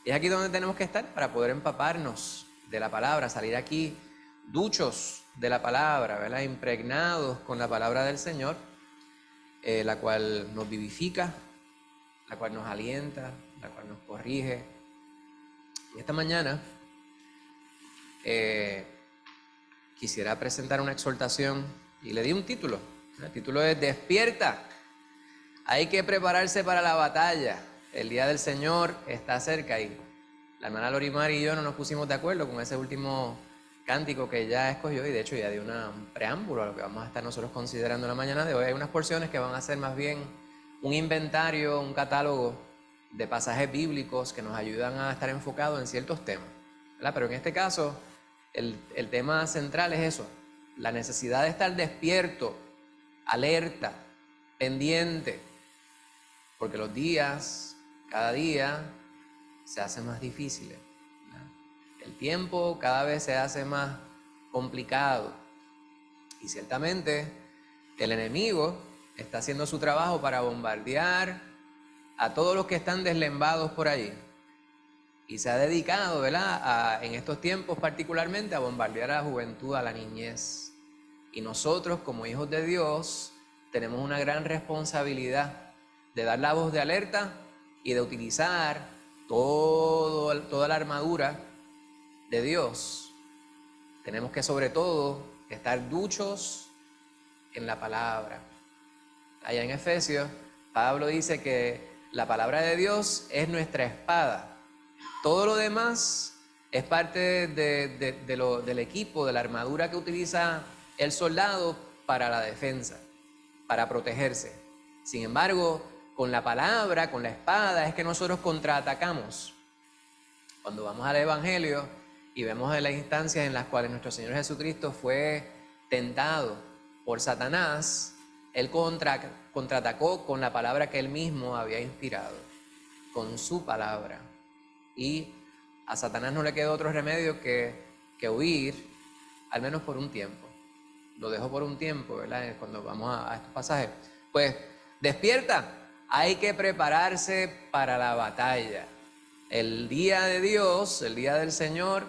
Y es aquí donde tenemos que estar para poder empaparnos de la palabra, salir aquí duchos de la palabra, ¿verdad? Impregnados con la palabra del Señor, la cual nos vivifica, la cual nos alienta, la cual nos corrige. Y esta mañana quisiera presentar una exhortación y le di un título. El título es Despierta. Hay que prepararse para la batalla. El día del Señor está cerca y la hermana Lorimar y yo no nos pusimos de acuerdo con ese último cántico que ella escogió y de hecho ya dio un preámbulo a lo que vamos a estar nosotros considerando en la mañana de hoy. Hay unas porciones que van a ser más bien un inventario, un catálogo de pasajes bíblicos que nos ayudan a estar enfocados en ciertos temas, ¿verdad? Pero en este caso el tema central es eso, la necesidad de estar despierto, alerta, pendiente, porque los días, cada día, se hacen más difíciles, ¿verdad? El tiempo cada vez se hace más complicado y ciertamente el enemigo está haciendo su trabajo para bombardear a todos los que están deslembados por allí y se ha dedicado, ¿verdad?, en estos tiempos particularmente a bombardear a la juventud, a la niñez. Y nosotros como hijos de Dios tenemos una gran responsabilidad de dar la voz de alerta y de utilizar toda la armadura de Dios. Tenemos que sobre todo estar duchos en la palabra. Allá en Efesios, Pablo dice que la palabra de Dios es nuestra espada. Todo lo demás es parte del equipo, de la armadura que utiliza el soldado para la defensa, para protegerse. Sin embargo, con la palabra, con la espada, es que nosotros contraatacamos. Cuando vamos al Evangelio y vemos las instancias en las cuales nuestro Señor Jesucristo fue tentado por Satanás, Él contraatacó con la palabra que Él mismo había inspirado, con su palabra. Y a Satanás no le quedó otro remedio que huir, al menos por un tiempo. Lo dejó por un tiempo, ¿verdad? Cuando vamos a estos pasajes. Pues, despierta, hay que prepararse para la batalla. El día de Dios, el día del Señor,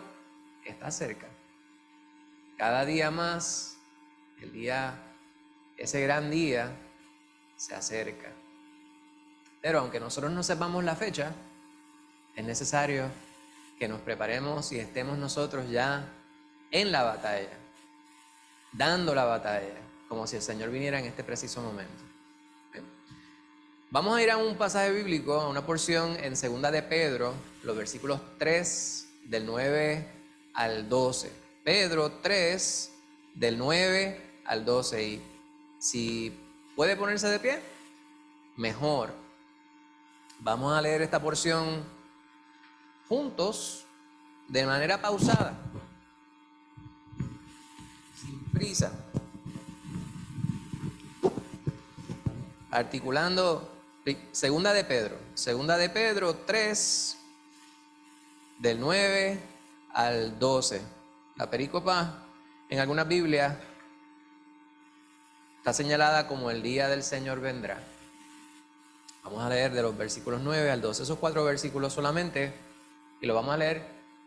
está cerca. Cada día más, ese gran día, se acerca. Pero aunque nosotros no sepamos la fecha, es necesario que nos preparemos y estemos nosotros ya en la batalla, dando la batalla, como si el Señor viniera en este preciso momento. Bien. Vamos a ir a un pasaje bíblico, a una porción en 2 de Pedro, los versículos 3 del 9 al 12. Pedro 3 del 9 al 12. Y si puede ponerse de pie, mejor. Vamos a leer esta porción juntos, de manera pausada, sin prisa, articulando. Segunda de Pedro 3 del 9 al 12. La perícopa en algunas Biblias está señalada como el día del Señor vendrá. Vamos a leer de los versículos 9 al 12, esos 4 versículos solamente, y lo vamos a leer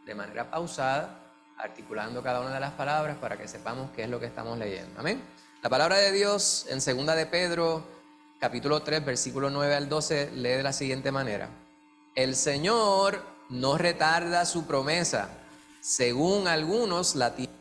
de manera pausada, articulando cada una de las palabras para que sepamos qué es lo que estamos leyendo. Amén. La palabra de Dios en 2 de Pedro, capítulo 3, versículo 9 al 12, lee de la siguiente manera: el Señor no retarda su promesa, según algunos la tienen.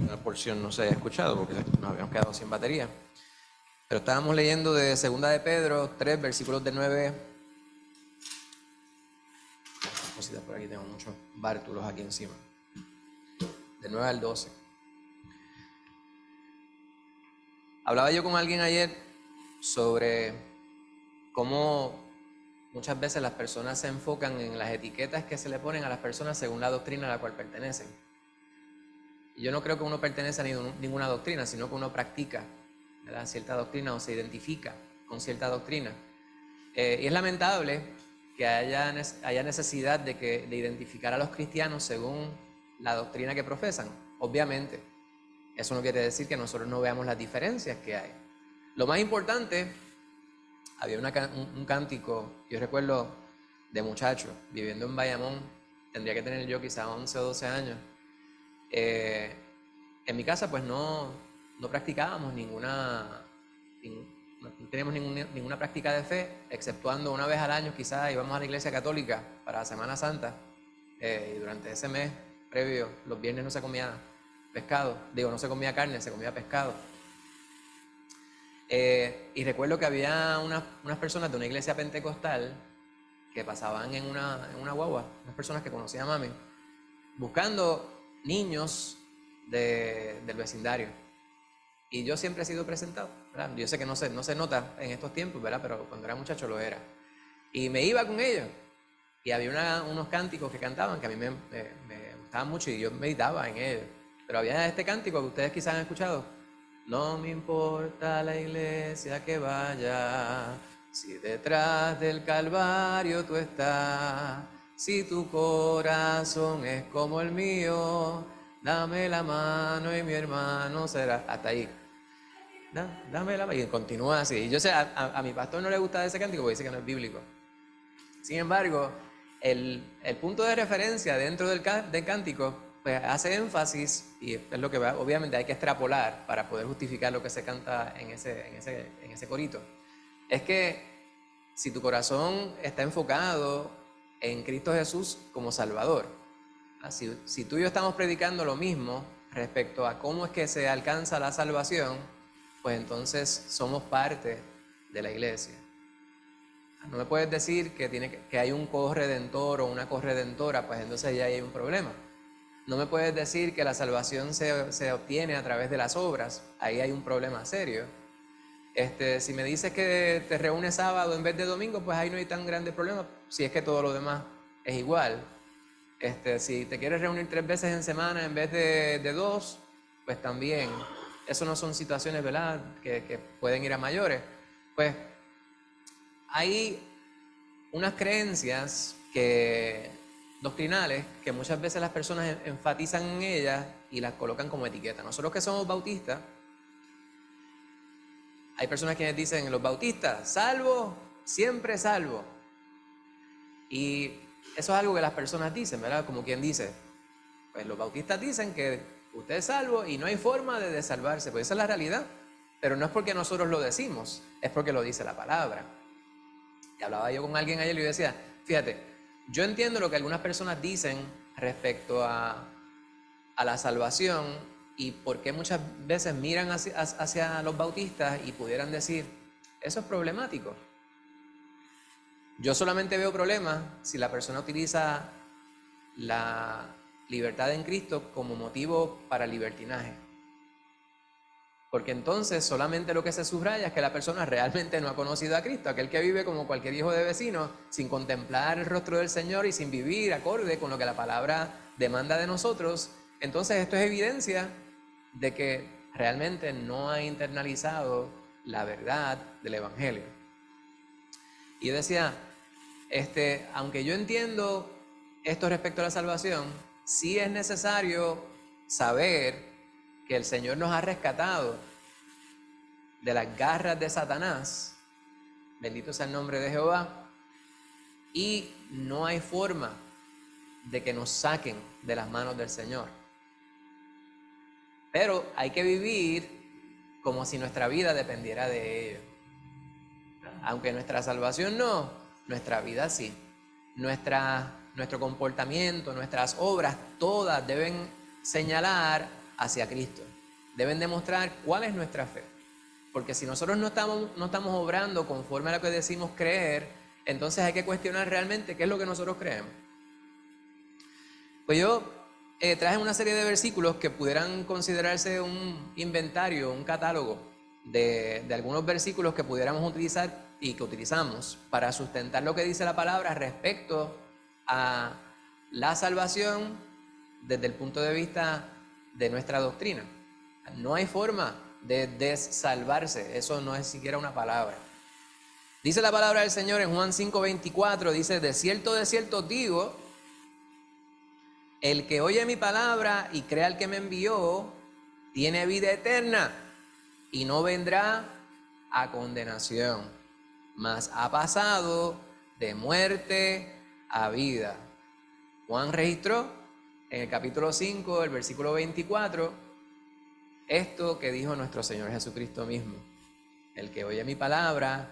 una porción no se haya escuchado porque nos habíamos quedado sin batería. Pero estábamos leyendo de 2 de Pedro 3, versículos de 9. Cositas por aquí, tengo muchos bártulos aquí encima. De 9 al 12. Hablaba yo con alguien ayer sobre cómo muchas veces las personas se enfocan en las etiquetas que se le ponen a las personas según la doctrina a la cual pertenecen. Y yo no creo que uno pertenezca a ninguna doctrina, sino que uno practica, ¿verdad?, cierta doctrina o se identifica con cierta doctrina. Y es lamentable que haya necesidad de identificar a los cristianos según la doctrina que profesan. Obviamente, eso no quiere decir que nosotros no veamos las diferencias que hay. Lo más importante, había un cántico, yo recuerdo de muchacho, viviendo en Bayamón, tendría que tener yo quizá 11 o 12 años. En mi casa pues no practicábamos no teníamos ninguna práctica de fe, exceptuando una vez al año quizás íbamos a la iglesia católica para la Semana Santa, y durante ese mes previo, los viernes no se comía pescado, no se comía carne, se comía pescado. Y recuerdo que había unas personas de una iglesia pentecostal que pasaban en una guagua, unas personas que conocía a mami, buscando niños del vecindario. Y yo siempre he sido presentado, ¿verdad? Yo sé que no se nota en estos tiempos, ¿verdad? Pero cuando era muchacho lo era. Y me iba con ellos. Y había unos cánticos que cantaban que a mí me gustaban mucho y yo meditaba en ellos. Pero había este cántico que ustedes quizás han escuchado. No me importa la iglesia que vaya, si detrás del Calvario tú estás, si tu corazón es como el mío, dame la mano y mi hermano será. Hasta ahí. Dame la mano. Y continúa así. Y yo sé, a mi pastor no le gusta ese cántico porque dice que no es bíblico. Sin embargo, el punto de referencia dentro del cántico pues hace énfasis, y es lo que obviamente hay que extrapolar para poder justificar lo que se canta en ese corito, es que si tu corazón está enfocado en Cristo Jesús como Salvador, si tú y yo estamos predicando lo mismo respecto a cómo es que se alcanza la salvación, pues entonces somos parte de la iglesia. No me puedes decir que hay un corredentor o una corredentora, pues entonces ya hay un problema. No me puedes decir que la salvación se obtiene a través de las obras, ahí hay un problema serio. Si me dices que te reúnes sábado en vez de domingo, pues ahí no hay tan grande problema, si es que todo lo demás es igual. Si te quieres reunir 3 veces en semana en vez de 2, pues también. Eso no son situaciones, ¿verdad?, que pueden ir a mayores. Pues hay unas creencias doctrinales que muchas veces las personas enfatizan en ellas y las colocan como etiqueta. Nosotros que somos bautistas, hay personas que dicen, los bautistas, salvo, siempre salvo. Y eso es algo que las personas dicen, ¿verdad? Como quien dice, pues los bautistas dicen que usted es salvo y no hay forma de desalvarse. Pues esa es la realidad. Pero no es porque nosotros lo decimos, es porque lo dice la palabra. Y hablaba yo con alguien ayer y yo decía, fíjate, yo entiendo lo que algunas personas dicen respecto a la salvación y por qué muchas veces miran hacia los bautistas y pudieran decir, eso es problemático. Yo solamente veo problemas si la persona utiliza la libertad en Cristo como motivo para libertinaje. Porque entonces solamente lo que se subraya es que la persona realmente no ha conocido a Cristo, aquel que vive como cualquier hijo de vecino, sin contemplar el rostro del Señor y sin vivir acorde con lo que la palabra demanda de nosotros. Entonces esto es evidencia de que realmente no ha internalizado la verdad del Evangelio. Y yo decía, aunque yo entiendo esto respecto a la salvación, sí es necesario saber que el Señor nos ha rescatado de las garras de Satanás, bendito sea el nombre de Jehová, y no hay forma de que nos saquen de las manos del Señor. Pero hay que vivir como si nuestra vida dependiera de ello. Aunque nuestra salvación no, nuestra vida sí. Nuestro comportamiento, nuestras obras, todas deben señalar hacia Cristo. Deben demostrar cuál es nuestra fe. Porque si nosotros no estamos obrando conforme a lo que decimos creer, entonces hay que cuestionar realmente qué es lo que nosotros creemos. Pues yo traje una serie de versículos que pudieran considerarse un inventario, un catálogo de algunos versículos que pudiéramos utilizar y que utilizamos para sustentar lo que dice la palabra respecto a la salvación desde el punto de vista de nuestra doctrina. No hay forma de desalvarse, eso no es siquiera una palabra. Dice la palabra del Señor en Juan 5:24, dice: de cierto os digo, el que oye mi palabra y crea al que me envió, tiene vida eterna y no vendrá a condenación, mas ha pasado de muerte a vida. Juan registró en el capítulo 5, el versículo 24, esto que dijo nuestro Señor Jesucristo mismo: el que oye mi palabra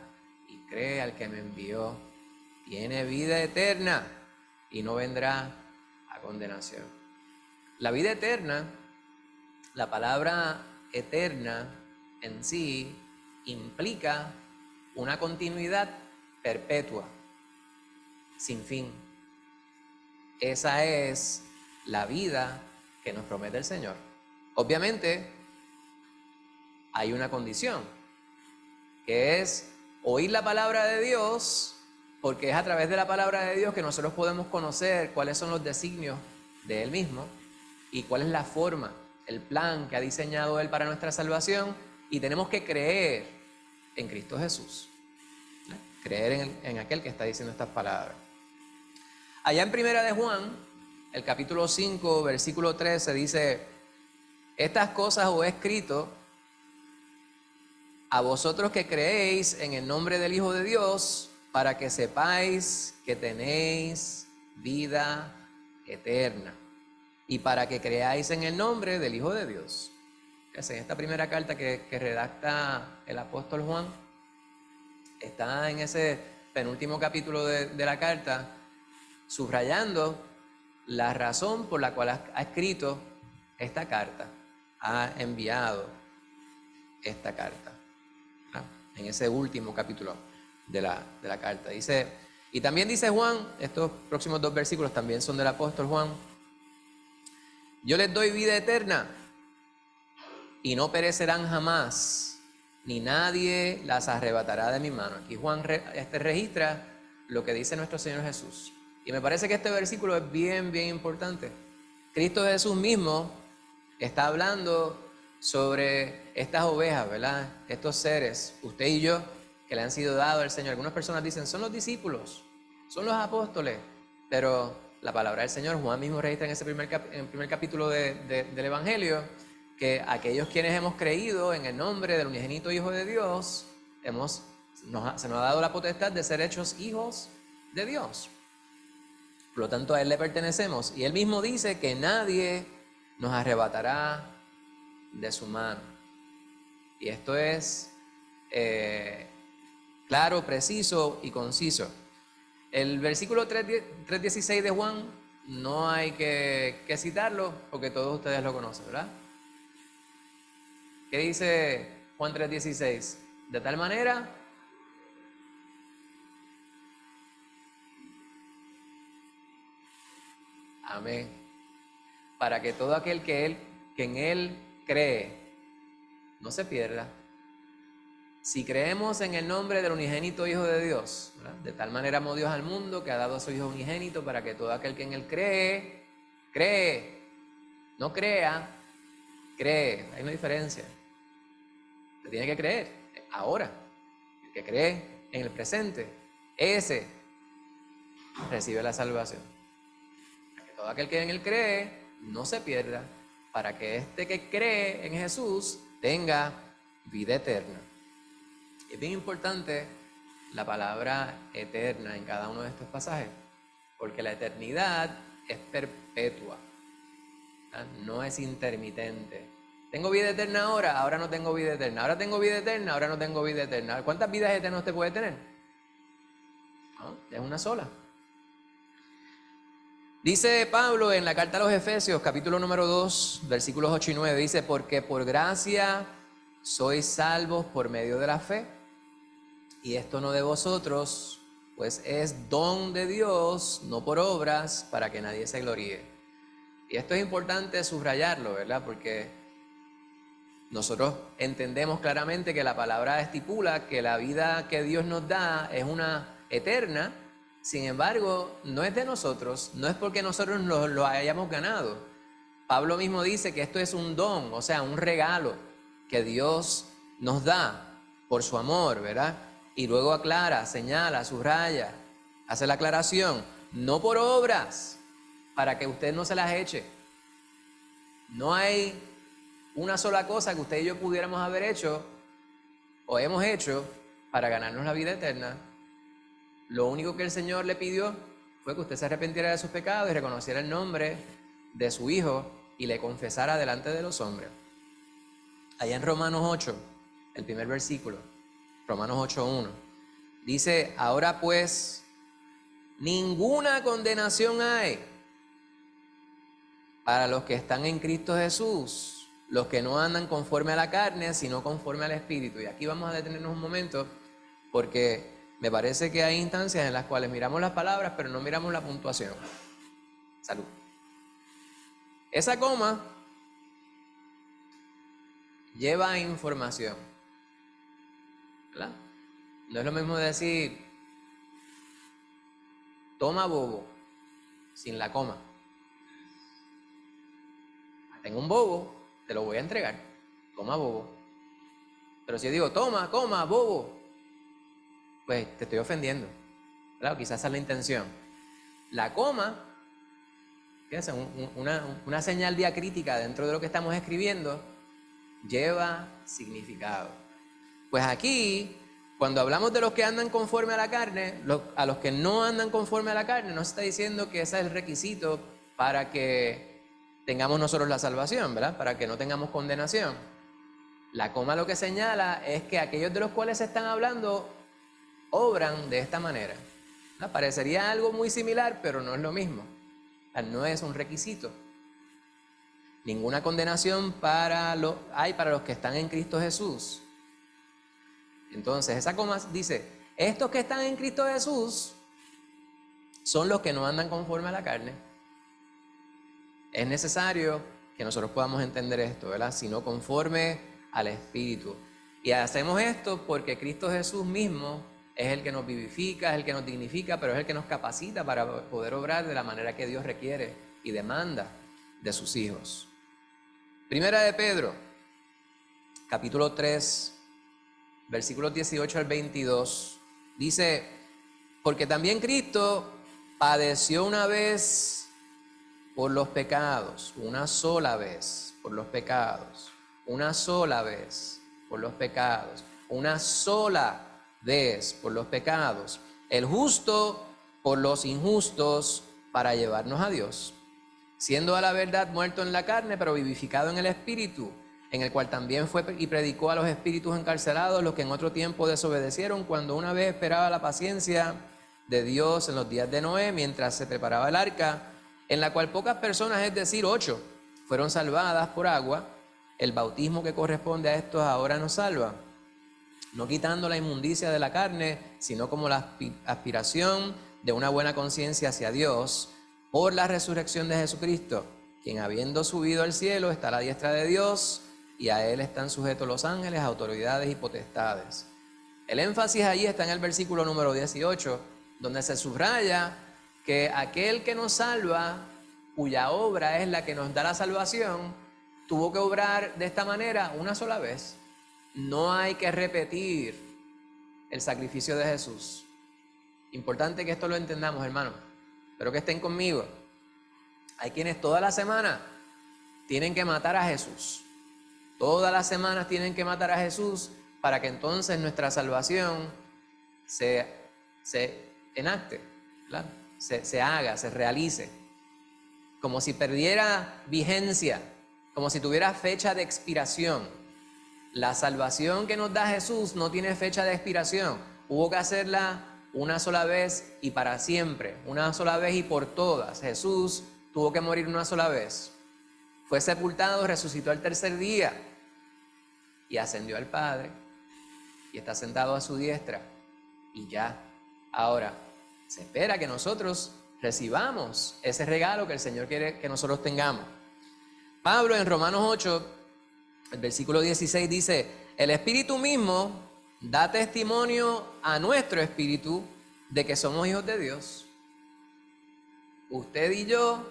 y cree al que me envió, tiene vida eterna y no vendrá a condenación. La vida eterna, la palabra eterna en sí implica una continuidad perpetua, sin fin. Esa es la vida que nos promete el Señor. Obviamente, hay una condición, que es oír la palabra de Dios, porque es a través de la palabra de Dios que nosotros podemos conocer cuáles son los designios de Él mismo y cuál es la forma, el plan que ha diseñado Él para nuestra salvación, y tenemos que creer en Cristo Jesús, creer en aquel que está diciendo estas palabras. Allá en Primera de Juan, el capítulo 5, versículo 13, dice: estas cosas os he escrito a vosotros que creéis en el nombre del Hijo de Dios, para que sepáis que tenéis vida eterna, y para que creáis en el nombre del Hijo de Dios. En esta primera carta que redacta el apóstol Juan, está en ese penúltimo capítulo de la carta, subrayando la razón por la cual ha escrito esta carta, ha enviado esta carta. En ese último capítulo de la carta dice, y también dice Juan, estos próximos dos versículos también son del apóstol Juan: yo les doy vida eterna y no perecerán jamás, ni nadie las arrebatará de mi mano. Aquí Juan registra lo que dice nuestro Señor Jesús, y me parece que este versículo es bien importante. Cristo Jesús mismo está hablando sobre estas ovejas, ¿verdad? Estos seres, usted y yo, que le han sido dados al Señor. Algunas personas dicen, son los discípulos, son los apóstoles, pero la palabra del Señor, Juan mismo registra en ese primer capítulo del Evangelio, que aquellos quienes hemos creído en el nombre del unigénito Hijo de Dios, se nos ha dado la potestad de ser hechos hijos de Dios. Por lo tanto, a Él le pertenecemos, y Él mismo dice que nadie nos arrebatará de su mano. Y esto es claro, preciso y conciso. El versículo 3:16 de Juan no hay que citarlo porque todos ustedes lo conocen, ¿verdad? ¿Qué dice Juan 3:16? De tal manera amén, para que todo aquel que en Él cree no se pierda. Si creemos en el nombre del unigénito Hijo de Dios, ¿verdad? De tal manera amó Dios al mundo que ha dado a su Hijo unigénito, para que todo aquel que en Él cree, no crea, cree. Hay una diferencia. Se tiene que creer ahora. El que cree en el presente, ese recibe la salvación. Para que todo aquel que en Él cree no se pierda, para que este que cree en Jesús tenga vida eterna. Es bien importante la palabra eterna en cada uno de estos pasajes, porque la eternidad es perpetua, ¿verdad? No es intermitente. Tengo vida eterna ahora no tengo vida eterna. Ahora tengo vida eterna, ahora no tengo vida eterna. ¿Cuántas vidas eternas usted puede tener? ¿No? Es una sola. Dice Pablo en la carta a los Efesios, capítulo número 2, versículos 8 y 9, dice, porque por gracia sois salvos por medio de la fe, y esto no de vosotros, pues es don de Dios, no por obras, para que nadie se gloríe. Y esto es importante subrayarlo, ¿verdad? Porque nosotros entendemos claramente que la palabra estipula que la vida que Dios nos da es una eterna. Sin embargo, no es de nosotros, no es porque nosotros lo hayamos ganado. Pablo mismo dice que esto es un don, o sea, un regalo que Dios nos da por su amor, ¿verdad? Y luego aclara, señala, subraya, hace la aclaración, no por obras, para que usted no se las eche. No hay una sola cosa que usted y yo pudiéramos haber hecho o hemos hecho para ganarnos la vida eterna. Lo único que el Señor le pidió fue que usted se arrepintiera de sus pecados y reconociera el nombre de su Hijo y le confesara delante de los hombres. Allá en Romanos 8, el primer versículo, Romanos 8:1, dice, ahora pues, ninguna condenación hay para los que están en Cristo Jesús, los que no andan conforme a la carne, sino conforme al Espíritu. Y aquí vamos a detenernos un momento, porque me parece que hay instancias en las cuales miramos las palabras, pero no miramos la puntuación. Salud. Esa coma lleva información, ¿verdad? No es lo mismo decir, toma bobo, sin la coma. Tengo un bobo, te lo voy a entregar, toma bobo. Pero si yo digo, toma, coma, bobo, pues te estoy ofendiendo. Claro, quizás esa es la intención. La coma, fíjense, una señal diacrítica dentro de lo que estamos escribiendo, lleva significado. Pues aquí, cuando hablamos de los que andan conforme a la carne, a los que no andan conforme a la carne, no se está diciendo que ese es el requisito para que tengamos nosotros la salvación, ¿verdad? Para que no tengamos condenación. La coma lo que señala es que aquellos de los cuales se están hablando obran de esta manera. ¿No? Parecería algo muy similar, pero no es lo mismo. No es un requisito. Ninguna condenación hay para los que están en Cristo Jesús. Entonces, esa coma dice, estos que están en Cristo Jesús son los que no andan conforme a la carne. Es necesario que nosotros podamos entender esto, ¿verdad? Sino conforme al Espíritu. Y hacemos esto porque Cristo Jesús mismo es el que nos vivifica, es el que nos dignifica, pero es el que nos capacita para poder obrar de la manera que Dios requiere y demanda de sus hijos. Primera de Pedro, capítulo 3, versículos 18 al 22, dice, porque también Cristo padeció una vez por los pecados, una sola vez por los pecados, una sola vez por los pecados, una sola vez por los pecados, el justo por los injustos para llevarnos a Dios, siendo a la verdad muerto en la carne, pero vivificado en el Espíritu, en el cual también fue y predicó a los espíritus encarcelados, los que en otro tiempo desobedecieron, cuando una vez esperaba la paciencia de Dios en los días de Noé, mientras se preparaba el arca, en la cual pocas personas, es decir, 8, fueron salvadas por agua. El bautismo que corresponde a estos ahora nos salva, no quitando la inmundicia de la carne, sino como la aspiración de una buena conciencia hacia Dios, por la resurrección de Jesucristo, quien habiendo subido al cielo está a la diestra de Dios, y a él están sujetos los ángeles, autoridades y potestades. El énfasis allí está en el versículo número 18, donde se subraya que aquel que nos salva, cuya obra es la que nos da la salvación, tuvo que obrar de esta manera una sola vez. No hay que repetir el sacrificio de Jesús. Importante que esto lo entendamos, hermanos. Espero que estén conmigo. Hay quienes toda la semana tienen que matar a Jesús. Todas las semanas tienen que matar a Jesús para que entonces nuestra salvación se enacte, ¿verdad? Se haga, se realice, como si perdiera vigencia, como si tuviera fecha de expiración. La salvación que nos da Jesús no tiene fecha de expiración. Hubo que hacerla una sola vez y para siempre, una sola vez y por todas. Jesús tuvo que morir una sola vez. Fue sepultado, resucitó al tercer día y ascendió al Padre y está sentado a su diestra. Y ya, ahora, se espera que nosotros recibamos ese regalo que el Señor quiere que nosotros tengamos. Pablo en Romanos 8, el versículo 16 dice: el Espíritu mismo da testimonio a nuestro espíritu de que somos hijos de Dios. Usted y yo,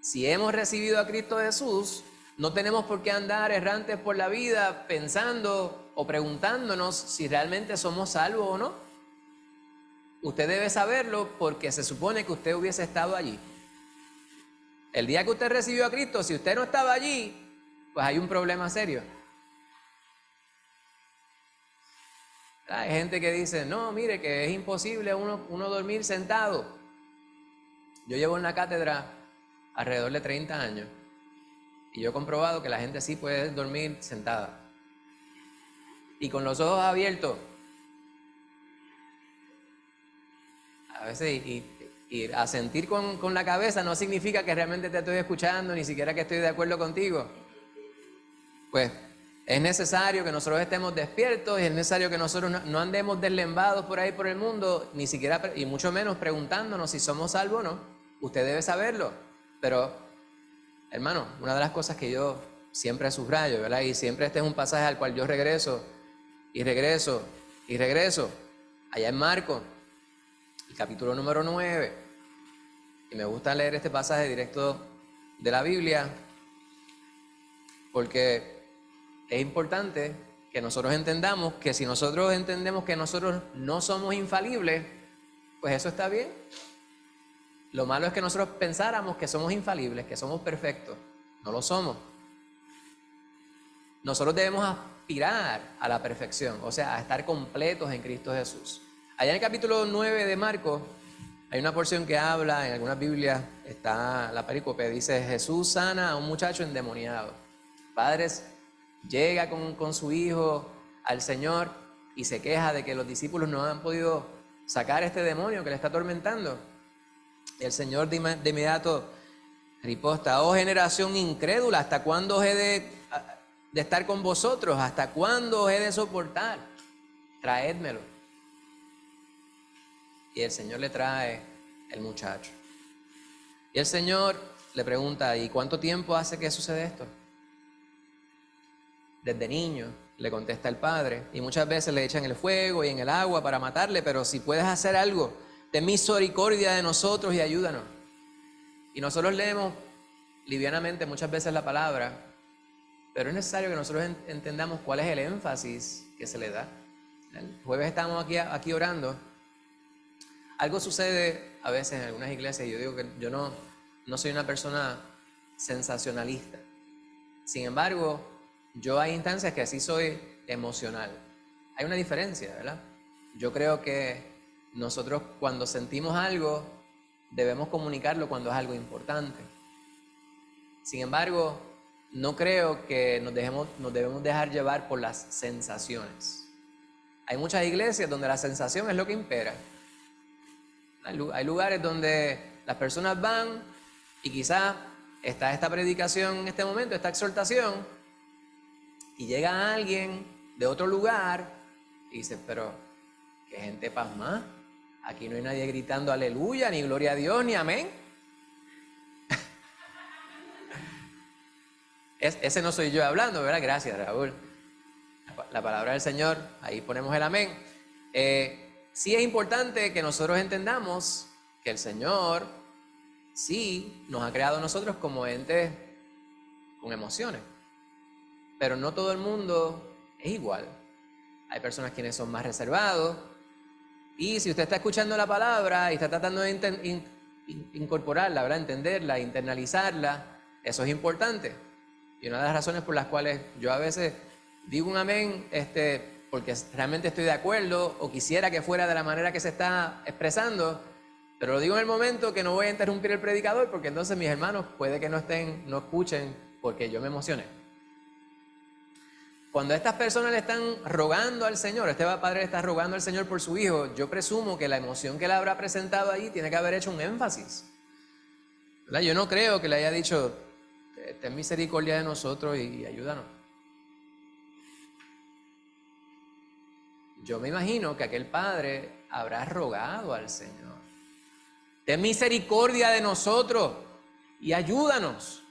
si hemos recibido a Cristo Jesús, no tenemos por qué andar errantes por la vida pensando o preguntándonos si realmente somos salvos o no. Usted debe saberlo porque se supone que usted hubiese estado allí. El día que usted recibió a Cristo, si usted no estaba allí, pues hay un problema serio. Hay gente que dice, no, mire que es imposible uno dormir sentado. Yo llevo en la cátedra alrededor de 30 años y yo he comprobado que la gente sí puede dormir sentada y con los ojos abiertos. A veces y asentir con la cabeza no significa que realmente te estoy escuchando, ni siquiera que estoy de acuerdo contigo. Pues es necesario que nosotros estemos despiertos y es necesario que nosotros no andemos deslembados por ahí por el mundo, ni siquiera, y mucho menos preguntándonos si somos salvos o no. Usted debe saberlo, pero hermano, una de las cosas que yo siempre subrayo, ¿verdad? Y siempre este es un pasaje al cual yo regreso, allá en Marcos, el capítulo número 9, y me gusta leer este pasaje directo de la Biblia, porque es importante que nosotros entendamos que si nosotros entendemos que nosotros no somos infalibles, pues eso está bien. Lo malo es que nosotros pensáramos que somos infalibles, que somos perfectos. No lo somos. Nosotros debemos aspirar a la perfección, o sea, a estar completos en Cristo Jesús. Allá en el capítulo 9 de Marcos, hay una porción que habla, en algunas Biblias está la perícope, dice: Jesús sana a un muchacho endemoniado. Padres llega con su hijo al Señor y se queja de que los discípulos no han podido sacar este demonio que le está atormentando. Y el Señor de inmediato riposta: oh generación incrédula, ¿hasta cuándo he de estar con vosotros? ¿Hasta cuándo he de soportar? Traédmelo. Y el Señor le trae el muchacho. Y el Señor le pregunta: ¿y cuánto tiempo hace que sucede esto? Desde niño, le contesta el padre, y muchas veces le echan el fuego y en el agua para matarle, pero si puedes hacer algo, ten misericordia de nosotros y ayúdanos. Y nosotros leemos livianamente muchas veces la palabra, pero es necesario que nosotros entendamos cuál es el énfasis que se le da. El jueves estamos aquí orando. Algo sucede a veces en algunas iglesias, y yo digo que yo no soy una persona sensacionalista. Sin embargo, yo hay instancias que sí soy emocional. Hay una diferencia, ¿verdad? Yo creo que nosotros cuando sentimos algo debemos comunicarlo cuando es algo importante. Sin embargo, no creo que nos debemos dejar llevar por las sensaciones. Hay muchas iglesias donde la sensación es lo que impera. Hay lugares donde las personas van y quizás está esta predicación en este momento, esta exhortación, y llega alguien de otro lugar y dice: pero qué gente pasma, aquí no hay nadie gritando aleluya, ni gloria a Dios, ni amén. Ese no soy yo hablando, ¿verdad? Gracias, Raúl. La palabra del Señor, ahí ponemos el amén. Sí es importante que nosotros entendamos que el Señor sí nos ha creado a nosotros como entes con emociones, pero no todo el mundo es igual. Hay personas quienes son más reservados, y si usted está escuchando la palabra y está tratando de incorporarla, ¿verdad? Entenderla, internalizarla, eso es importante. Y una de las razones por las cuales yo a veces digo un amén, porque realmente estoy de acuerdo o quisiera que fuera de la manera que se está expresando, pero lo digo en el momento que no voy a interrumpir el predicador, porque entonces mis hermanos puede que no escuchen porque yo me emocioné. Cuando estas personas le están rogando al Señor, este padre le está rogando al Señor por su hijo, yo presumo que la emoción que él habrá presentado allí tiene que haber hecho un énfasis, ¿verdad? Yo no creo que le haya dicho, ten misericordia de nosotros y ayúdanos. Yo me imagino que aquel padre habrá rogado al Señor, ten misericordia de nosotros y ayúdanos.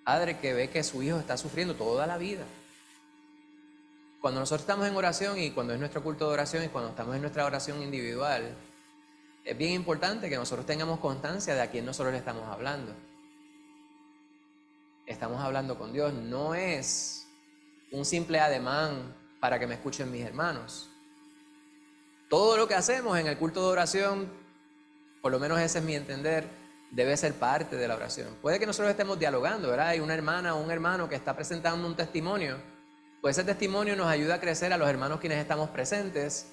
Padre que ve que su hijo está sufriendo toda la vida. Cuando nosotros estamos en oración y cuando es nuestro culto de oración y cuando estamos en nuestra oración individual, es bien importante que nosotros tengamos constancia de a quién nosotros le estamos hablando. Estamos hablando con Dios, no es un simple ademán para que me escuchen mis hermanos. Todo lo que hacemos en el culto de oración, por lo menos ese es mi entender, debe ser parte de la oración. Puede que nosotros estemos dialogando, ¿verdad? Hay una hermana o un hermano que está presentando un testimonio, pues ese testimonio nos ayuda a crecer a los hermanos quienes estamos presentes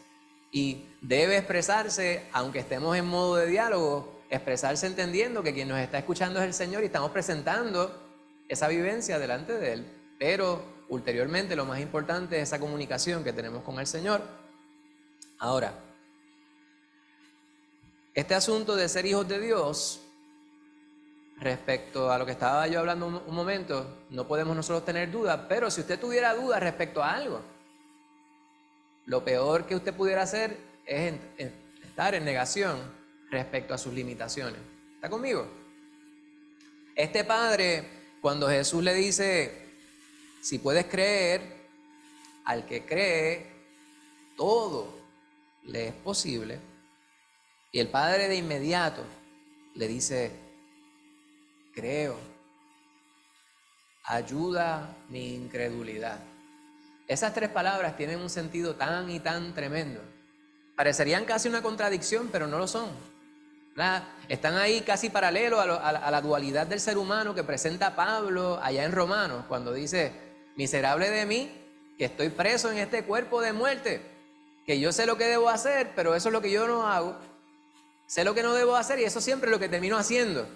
y debe expresarse, aunque estemos en modo de diálogo, expresarse entendiendo que quien nos está escuchando es el Señor y estamos presentando esa vivencia delante de Él. Pero ulteriormente lo más importante es esa comunicación que tenemos con el Señor. Ahora, este asunto de ser hijos de Dios, respecto a lo que estaba yo hablando un momento, no podemos nosotros tener dudas, pero si usted tuviera dudas respecto a algo, lo peor que usted pudiera hacer es estar en negación respecto a sus limitaciones. ¿Está conmigo? Este padre, cuando Jesús le dice, si puedes creer, al que cree, todo le es posible, y el padre de inmediato le dice, creo, ayuda mi incredulidad. Esas tres palabras tienen un sentido tan y tan tremendo. Parecerían casi una contradicción, pero no lo son, ¿verdad? Están ahí casi paralelos a la dualidad del ser humano que presenta Pablo allá en Romanos, cuando dice, miserable de mí, que estoy preso en este cuerpo de muerte, que yo sé lo que debo hacer, pero eso es lo que yo no hago. Sé lo que no debo hacer y eso siempre es lo que termino haciendo.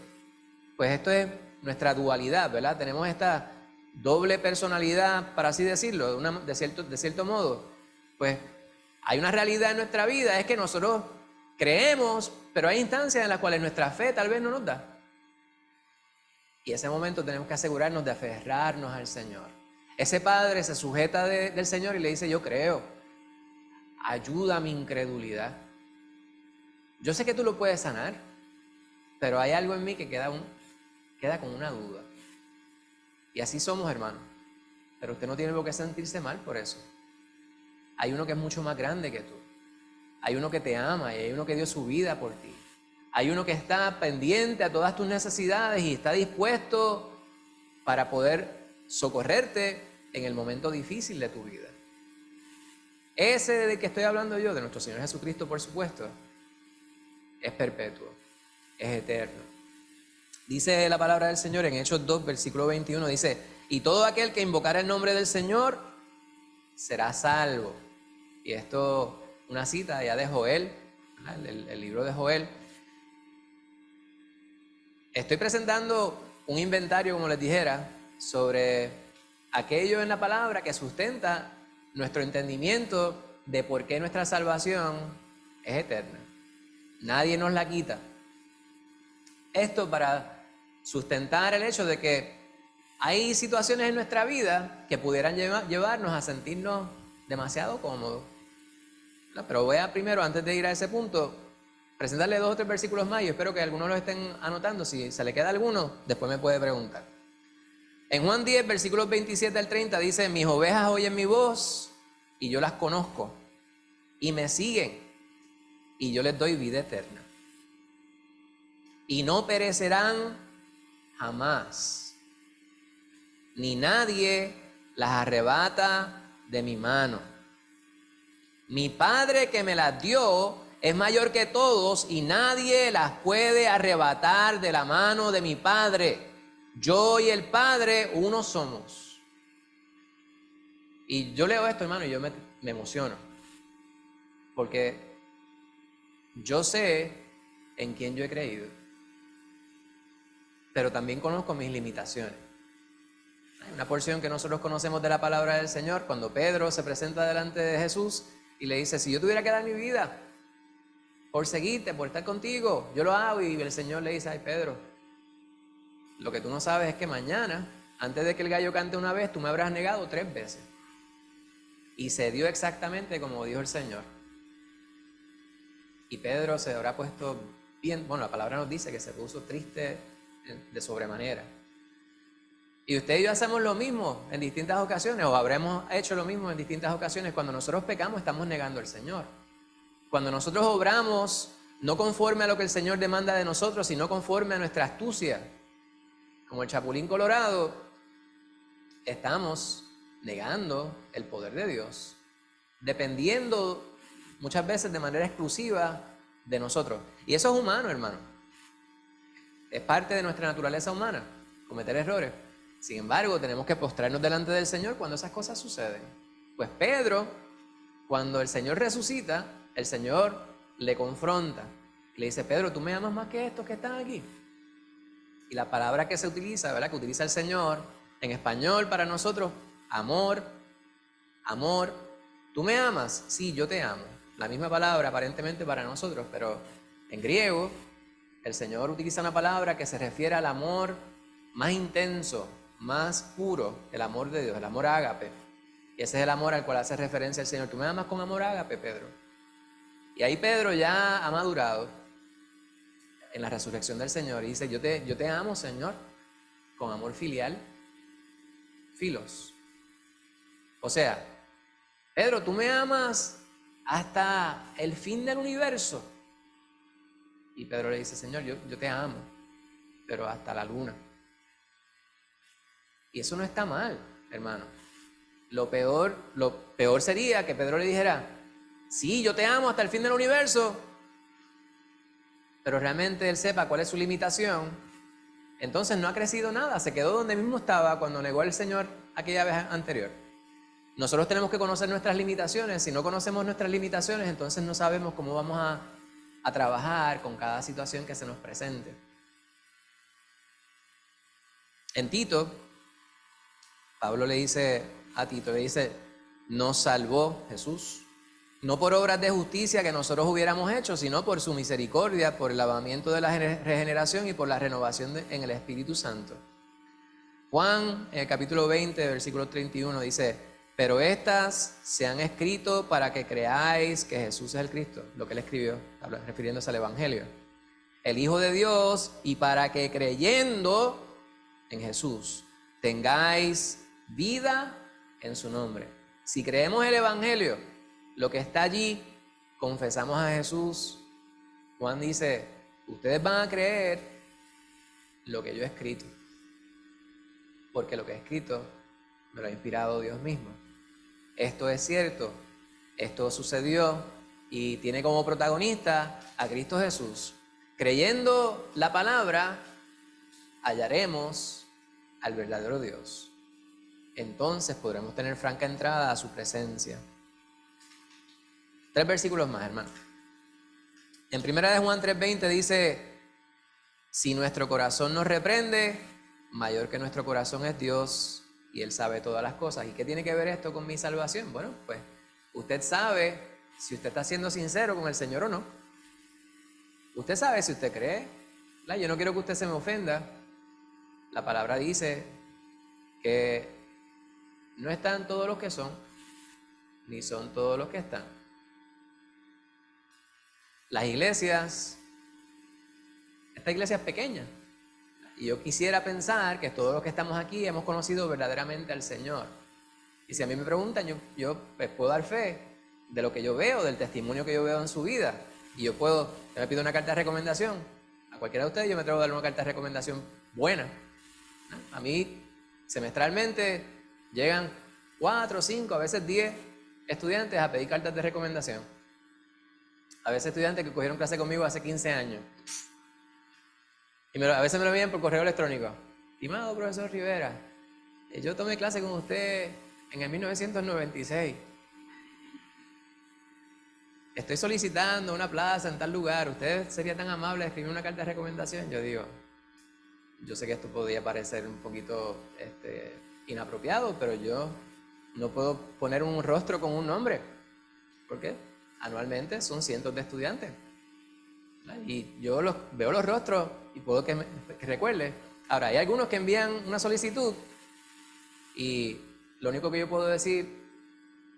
Pues esto es nuestra dualidad, ¿verdad? Tenemos esta doble personalidad, para así decirlo, de cierto modo. Pues hay una realidad en nuestra vida, es que nosotros creemos, pero hay instancias en las cuales nuestra fe tal vez no nos da. Y ese momento tenemos que asegurarnos de aferrarnos al Señor. Ese padre se sujeta del Señor y le dice, yo creo, ayuda a mi incredulidad. Yo sé que tú lo puedes sanar, pero hay algo en mí que queda con una duda. Y así somos, hermanos. Pero usted no tiene por qué sentirse mal por eso. Hay uno que es mucho más grande que tú. Hay uno que te ama y hay uno que dio su vida por ti. Hay uno que está pendiente a todas tus necesidades y está dispuesto para poder socorrerte en el momento difícil de tu vida. Ese del que estoy hablando yo, de nuestro Señor Jesucristo, por supuesto, es perpetuo, es eterno. Dice la palabra del Señor en Hechos 2, versículo 21, dice, y todo aquel que invocara el nombre del Señor será salvo. Y esto, una cita ya de Joel, el libro de Joel. Estoy presentando un inventario, como les dijera, sobre aquello en la palabra que sustenta nuestro entendimiento de por qué nuestra salvación es eterna. Nadie nos la quita. Esto para sustentar el hecho de que hay situaciones en nuestra vida que pudieran llevarnos a sentirnos demasiado cómodos. Pero voy a primero, antes de ir a ese punto, presentarle 2 o 3 versículos más y espero que algunos los estén anotando. Si se le queda alguno, después me puede preguntar. En Juan 10, versículos 27 al 30 dice, mis ovejas oyen mi voz y yo las conozco y me siguen y yo les doy vida eterna. Y no perecerán jamás, ni nadie las arrebata de mi mano. Mi Padre que me las dio es mayor que todos y nadie las puede arrebatar de la mano de mi Padre. Yo y el Padre uno somos. Y yo leo esto, hermano, y yo me emociono, porque yo sé en quién yo he creído, pero también conozco mis limitaciones. Hay una porción que nosotros conocemos de la palabra del Señor, cuando Pedro se presenta delante de Jesús y le dice, si yo tuviera que dar mi vida por seguirte, por estar contigo, yo lo hago. Y el Señor le dice, ay Pedro, lo que tú no sabes es que mañana, antes de que el gallo cante una vez, tú me habrás negado 3 veces. Y se dio exactamente como dijo el Señor. Y Pedro se habrá puesto bien, bueno, la palabra nos dice que se puso triste de sobremanera. Y usted y yo hacemos lo mismo en distintas ocasiones, o habremos hecho lo mismo en distintas ocasiones. Cuando nosotros pecamos, estamos negando al Señor. Cuando nosotros obramos no conforme a lo que el Señor demanda de nosotros, sino conforme a nuestra astucia, como el chapulín colorado, estamos negando el poder de Dios, dependiendo muchas veces de manera exclusiva de nosotros. Y eso es humano, hermano. Es parte de nuestra naturaleza humana, cometer errores. Sin embargo, tenemos que postrarnos delante del Señor cuando esas cosas suceden. Pues Pedro, cuando el Señor resucita, el Señor le confronta. Le dice, Pedro, ¿tú me amas más que estos que están aquí? Y la palabra que se utiliza, ¿verdad? Que utiliza el Señor en español para nosotros, amor, amor. ¿Tú me amas? Sí, yo te amo. La misma palabra aparentemente para nosotros, pero en griego el Señor utiliza una palabra que se refiere al amor más intenso, más puro, el amor de Dios, el amor ágape. Y ese es el amor al cual hace referencia el Señor. ¿Tú me amas con amor ágape, Pedro? Y ahí Pedro ya ha madurado en la resurrección del Señor y dice, yo te amo, Señor, con amor filial, filos. O sea, Pedro, tú me amas hasta el fin del universo. Y Pedro le dice, Señor, yo te amo, pero hasta la luna. Y eso no está mal, hermano. Lo peor sería que Pedro le dijera, sí, yo te amo hasta el fin del universo, pero realmente él sepa cuál es su limitación. Entonces no ha crecido nada, se quedó donde mismo estaba cuando negó al Señor aquella vez anterior. Nosotros tenemos que conocer nuestras limitaciones. Si no conocemos nuestras limitaciones, entonces no sabemos cómo vamos a trabajar con cada situación que se nos presente. En Tito, Pablo le dice a Tito, le dice, nos salvó Jesús, no por obras de justicia que nosotros hubiéramos hecho, sino por su misericordia, por el lavamiento de la regeneración y por la renovación en el Espíritu Santo. Juan, en el capítulo 20, versículo 31, dice, pero estas se han escrito para que creáis que Jesús es el Cristo, lo que él escribió, refiriéndose al Evangelio, el Hijo de Dios, y para que creyendo en Jesús tengáis vida en su nombre. Si creemos el Evangelio, lo que está allí, confesamos a Jesús. Juan dice, ustedes van a creer lo que yo he escrito, porque lo que he escrito me lo ha inspirado Dios mismo. Esto es cierto, esto sucedió y tiene como protagonista a Cristo Jesús. Creyendo la palabra, hallaremos al verdadero Dios. Entonces podremos tener franca entrada a su presencia. 3 versículos más, hermano. En 1 de Juan 3:20 dice, si nuestro corazón nos reprende, mayor que nuestro corazón es Dios y Él sabe todas las cosas. ¿Y qué tiene que ver esto con mi salvación? Bueno, pues usted sabe si usted está siendo sincero con el Señor o no. Usted sabe si usted cree. Yo no quiero que usted se me ofenda. La palabra dice que no están todos los que son, ni son todos los que están. Las iglesias, esta iglesia es pequeña, y yo quisiera pensar que todos los que estamos aquí hemos conocido verdaderamente al Señor. Y si a mí me preguntan, yo pues puedo dar fe de lo que yo veo, del testimonio que yo veo en su vida. Y yo me pido una carta de recomendación. A cualquiera de ustedes yo me atrevo a darle una carta de recomendación buena. A mí, semestralmente, llegan 4, 5, a veces 10 estudiantes a pedir cartas de recomendación. A veces estudiantes que cogieron clase conmigo hace 15 años. Y a veces me lo envían por correo electrónico. Estimado profesor Rivera, yo tomé clase con usted en el 1996. Estoy solicitando una plaza en tal lugar. ¿Usted sería tan amable de escribir una carta de recomendación? Yo digo, yo sé que esto podría parecer un poquito inapropiado, pero yo no puedo poner un rostro con un nombre. ¿Por qué? Anualmente son cientos de estudiantes. Y yo veo los rostros y puedo que recuerde. Ahora, hay algunos que envían una solicitud y lo único que yo puedo decir,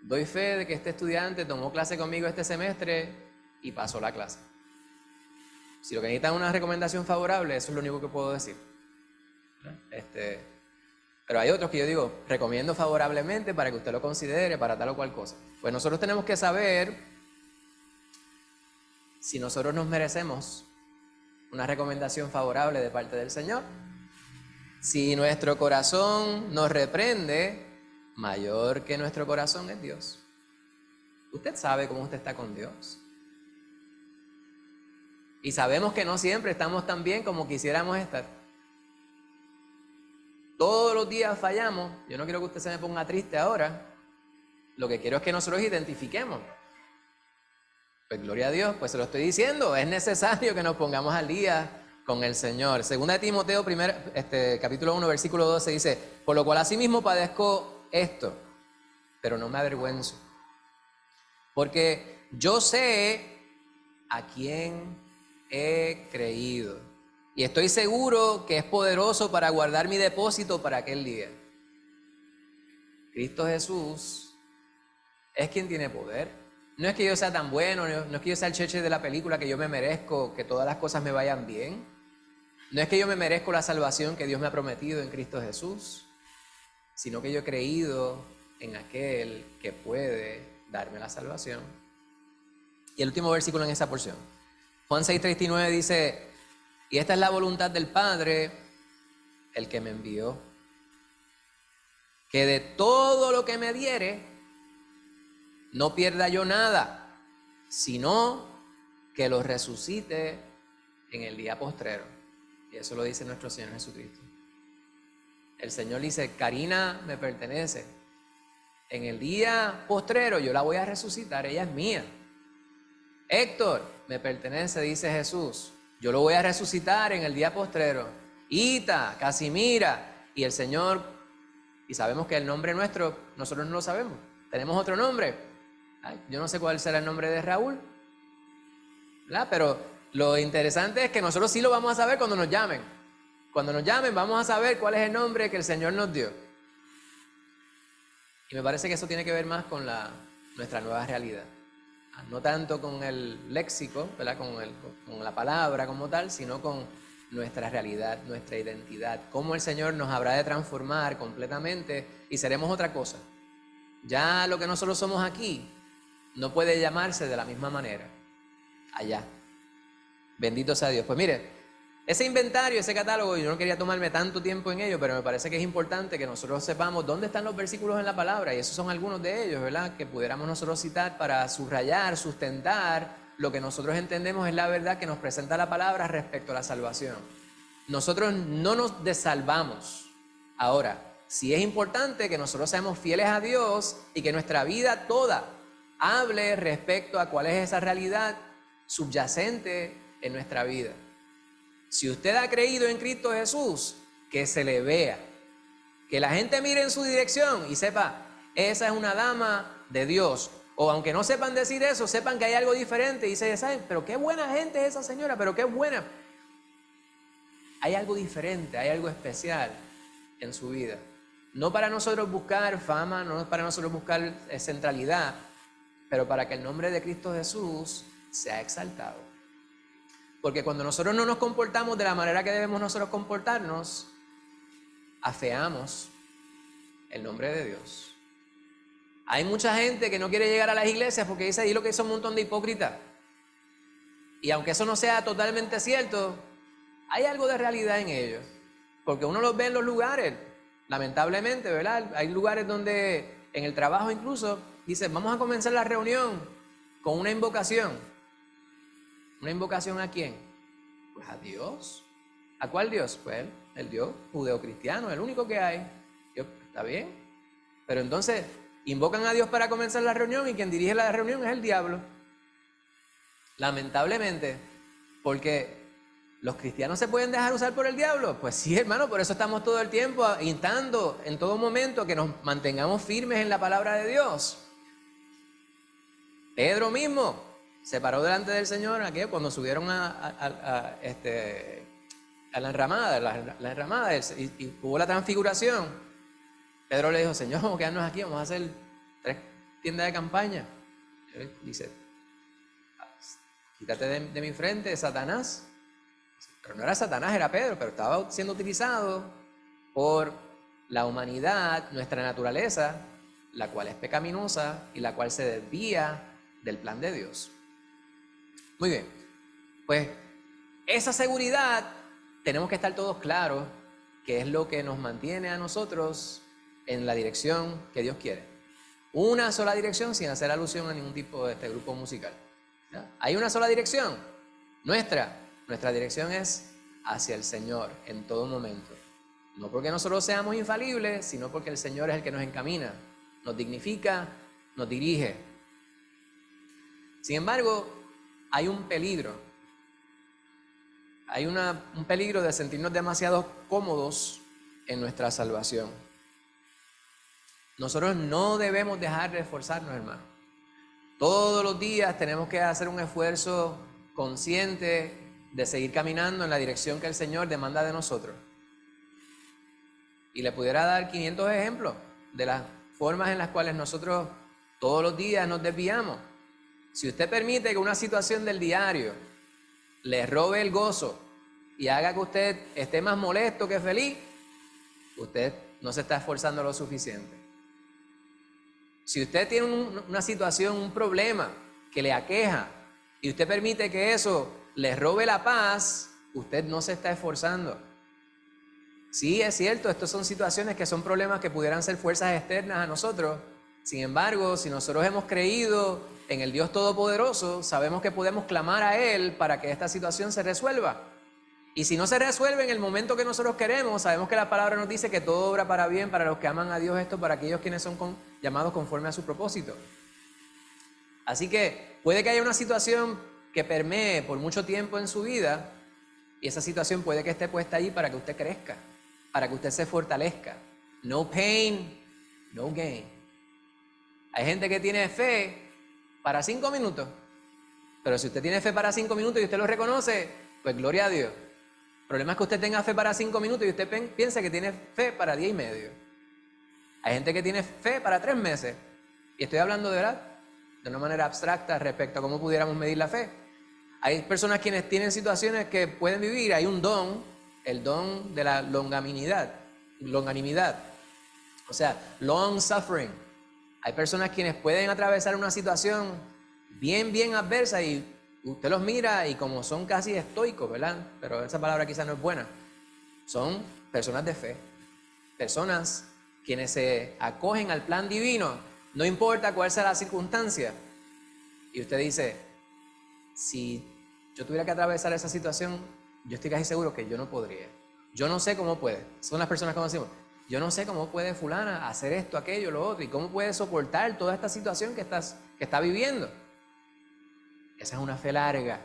doy fe de que este estudiante tomó clase conmigo este semestre y pasó la clase. Si lo que necesitan es una recomendación favorable, eso es lo único que puedo decir. Pero hay otros que yo digo, recomiendo favorablemente para que usted lo considere para tal o cual cosa. Pues nosotros tenemos que saber si nosotros nos merecemos una recomendación favorable de parte del Señor. Si nuestro corazón nos reprende, mayor que nuestro corazón es Dios. Usted sabe cómo usted está con Dios. Y sabemos que no siempre estamos tan bien como quisiéramos estar. Todos los días fallamos. Yo no quiero que usted se me ponga triste ahora. Lo que quiero es que nosotros identifiquemos. Pues gloria a Dios, pues se lo estoy diciendo. Es necesario que nos pongamos al día con el Señor. Segunda de Timoteo, capítulo 1, versículo 12 dice, por lo cual asimismo padezco esto, pero no me avergüenzo. Porque yo sé a quién he creído. Y estoy seguro que es poderoso para guardar mi depósito para aquel día. Cristo Jesús es quien tiene poder. No es que yo sea tan bueno, no es que yo sea el cheche de la película, que yo me merezco que todas las cosas me vayan bien. No es que yo me merezco la salvación que Dios me ha prometido en Cristo Jesús, sino que yo he creído en aquel que puede darme la salvación. Y el último versículo en esa porción. Juan 6:39 dice, y esta es la voluntad del Padre, el que me envió, que de todo lo que me diere, no pierda yo nada, sino que lo resucite en el día postrero. Y eso lo dice nuestro Señor Jesucristo. El Señor dice, Karina me pertenece. En el día postrero yo la voy a resucitar, ella es mía. Héctor me pertenece, dice Jesús. Yo lo voy a resucitar en el día postrero. Ita, Casimira, y el Señor, y sabemos que el nombre nuestro, nosotros no lo sabemos. Tenemos otro nombre. Ay, yo no sé cuál será el nombre de Raúl, ¿verdad? Pero lo interesante es que nosotros sí lo vamos a saber cuando nos llamen. Cuando nos llamen vamos a saber cuál es el nombre que el Señor nos dio. Y me parece que eso tiene que ver más con nuestra nueva realidad. No tanto con el léxico, ¿verdad? Con la palabra como tal, sino con nuestra realidad, nuestra identidad. Cómo el Señor nos habrá de transformar completamente y seremos otra cosa. Ya lo que nosotros somos aquí no puede llamarse de la misma manera allá. Bendito sea Dios. Pues mire, ese inventario, ese catálogo, yo no quería tomarme tanto tiempo en ello, pero me parece que es importante que nosotros sepamos dónde están los versículos en la palabra, y esos son algunos de ellos, ¿verdad? Que pudiéramos nosotros citar para subrayar, sustentar lo que nosotros entendemos es la verdad que nos presenta la palabra respecto a la salvación. Nosotros no nos desalvamos. Ahora, sí es importante que nosotros seamos fieles a Dios y que nuestra vida toda hable respecto a cuál es esa realidad subyacente en nuestra vida. Si usted ha creído en Cristo Jesús, que se le vea, que la gente mire en su dirección y sepa, esa es una dama de Dios. O aunque no sepan decir eso, sepan que hay algo diferente y se saben, pero qué buena gente es esa señora, pero qué buena. Hay algo diferente, hay algo especial en su vida. No para nosotros buscar fama, no para nosotros buscar centralidad, pero para que el nombre de Cristo Jesús sea exaltado. Porque cuando nosotros no nos comportamos de la manera que debemos nosotros comportarnos, afeamos el nombre de Dios. Hay mucha gente que no quiere llegar a las iglesias porque dice ahí lo que son un montón de hipócritas. Y aunque eso no sea totalmente cierto, hay algo de realidad en ellos. Porque uno los ve en los lugares, lamentablemente, ¿verdad? Hay lugares donde, en el trabajo incluso, dicen, vamos a comenzar la reunión con una invocación. ¿Una invocación a quién? Pues a Dios. ¿A cuál Dios? Pues el Dios judeocristiano, el único que hay. Dios, ¿está bien? Pero entonces invocan a Dios para comenzar la reunión y quien dirige la reunión es el diablo. Lamentablemente, porque ¿Los cristianos se pueden dejar usar por el diablo? Pues sí, hermano, por eso estamos todo el tiempo instando en todo momento que nos mantengamos firmes en la palabra de Dios. Pedro mismo se paró delante del Señor cuando subieron a la enramada, la enramada y hubo la transfiguración. Pedro le dijo, Señor, vamos a quedarnos aquí, vamos a hacer 3 tiendas de campaña. Él dice, quítate de mi frente, Satanás. Pero no era Satanás, era Pedro, pero estaba siendo utilizado por la humanidad, nuestra naturaleza, la cual es pecaminosa y la cual se desvía del plan de Dios. Muy bien, pues esa seguridad tenemos que estar todos claros que es lo que nos mantiene a nosotros en la dirección que Dios quiere. Una sola dirección sin hacer alusión a ningún tipo de este grupo musical. ¿Ya? Hay una sola dirección, nuestra dirección es hacia el Señor en todo momento. No porque nosotros seamos infalibles, sino porque el Señor es el que nos encamina, nos dignifica, nos dirige. Sin embargo, hay un peligro. Hay un peligro de sentirnos demasiado cómodos en nuestra salvación. Nosotros no debemos dejar de esforzarnos, hermano. Todos los días tenemos que hacer un esfuerzo consciente de seguir caminando en la dirección que el Señor demanda de nosotros. Y le pudiera dar 500 ejemplos de las formas en las cuales nosotros todos los días nos desviamos. Si usted permite que una situación del diario le robe el gozo y haga que usted esté más molesto que feliz, usted no se está esforzando lo suficiente. Si usted tiene una situación, un problema que le aqueja y usted permite que eso le robe la paz, usted no se está esforzando. Sí, es cierto, estas son situaciones que son problemas que pudieran ser fuerzas externas a nosotros. Sin embargo, si nosotros hemos creído en el Dios Todopoderoso, sabemos que podemos clamar a Él para que esta situación se resuelva. Y si no se resuelve en el momento que nosotros queremos, sabemos que la palabra nos dice que todo obra para bien para los que aman a Dios, esto para aquellos quienes son llamados conforme a su propósito. Así que puede que haya una situación que permee por mucho tiempo en su vida y esa situación puede que esté puesta ahí para que usted crezca, para que usted se fortalezca. No pain, no gain. Hay gente que tiene fe para 5 minutos, pero si usted tiene fe para 5 minutos y usted lo reconoce, pues gloria a Dios. El problema es que usted tenga fe para 5 minutos y usted piensa que tiene fe para 10 y medio. Hay gente que tiene fe para 3 meses. Y estoy hablando de verdad, de una manera abstracta respecto a cómo pudiéramos medir la fe. Hay personas quienes tienen situaciones que pueden vivir, hay un don, el don de la longanimidad. O sea, long suffering. Hay personas quienes pueden atravesar una situación bien adversa y usted los mira y como son casi estoicos, ¿verdad? Pero esa palabra quizás no es buena. Son personas de fe, personas quienes se acogen al plan divino, no importa cuál sea la circunstancia. Y usted dice, si yo tuviera que atravesar esa situación, yo estoy casi seguro que yo no podría. Yo no sé cómo puede. Son las personas que decimos, yo no sé cómo puede fulana hacer esto, aquello, lo otro, y cómo puede soportar toda esta situación que está viviendo. Esa es una fe larga,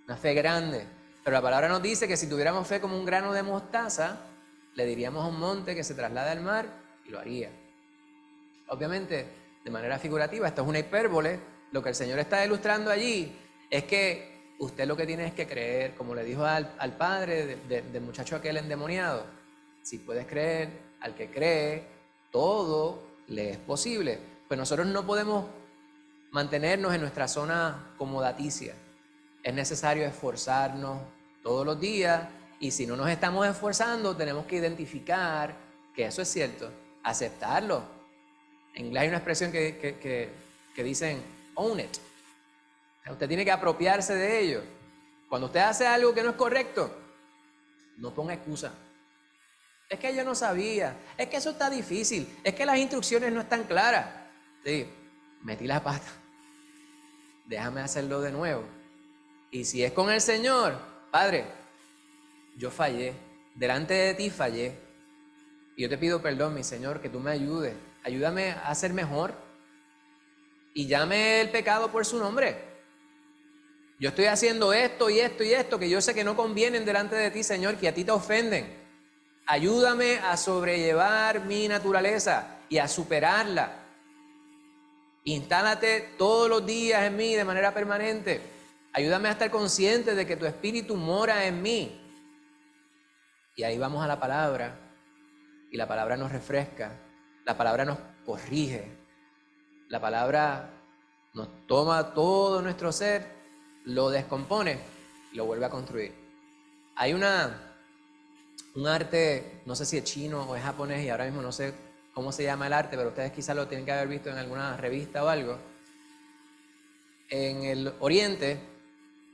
una fe grande. Pero la palabra nos dice que si tuviéramos fe como un grano de mostaza, le diríamos a un monte que se traslade al mar y lo haría. Obviamente, de manera figurativa, esto es una hipérbole. Lo que el Señor está ilustrando allí es que usted lo que tiene es que creer, como le dijo al padre del muchacho aquel endemoniado. Si puedes creer, al que cree, todo le es posible. Pues nosotros no podemos mantenernos en nuestra zona acomodaticia. Es necesario esforzarnos todos los días y si no nos estamos esforzando tenemos que identificar que eso es cierto, aceptarlo. En inglés hay una expresión que dicen own it. Usted tiene que apropiarse de ello. Cuando usted hace algo que no es correcto, no ponga excusa. Es que yo no sabía, es que eso está difícil, es que las instrucciones no están claras. Sí, metí la pata. Déjame hacerlo de nuevo. Y si es con el Señor, Padre, yo fallé, delante de ti fallé. Y yo te pido perdón, mi Señor, que tú me ayudes. Ayúdame a ser mejor. Y llame el pecado por su nombre. Yo estoy haciendo esto y esto y esto que yo sé que no convienen delante de ti, Señor, que a ti te ofenden. Ayúdame a sobrellevar mi naturaleza y a superarla. Instálate todos los días en mí de manera permanente. Ayúdame a estar consciente de que tu Espíritu mora en mí. Y ahí vamos a la palabra. Y la palabra nos refresca. La palabra nos corrige. La palabra nos toma todo nuestro ser, lo descompone y lo vuelve a construir. Hay un arte, no sé si es chino o es japonés, y ahora mismo no sé cómo se llama el arte, pero ustedes quizás lo tienen que haber visto en alguna revista o algo. En el Oriente,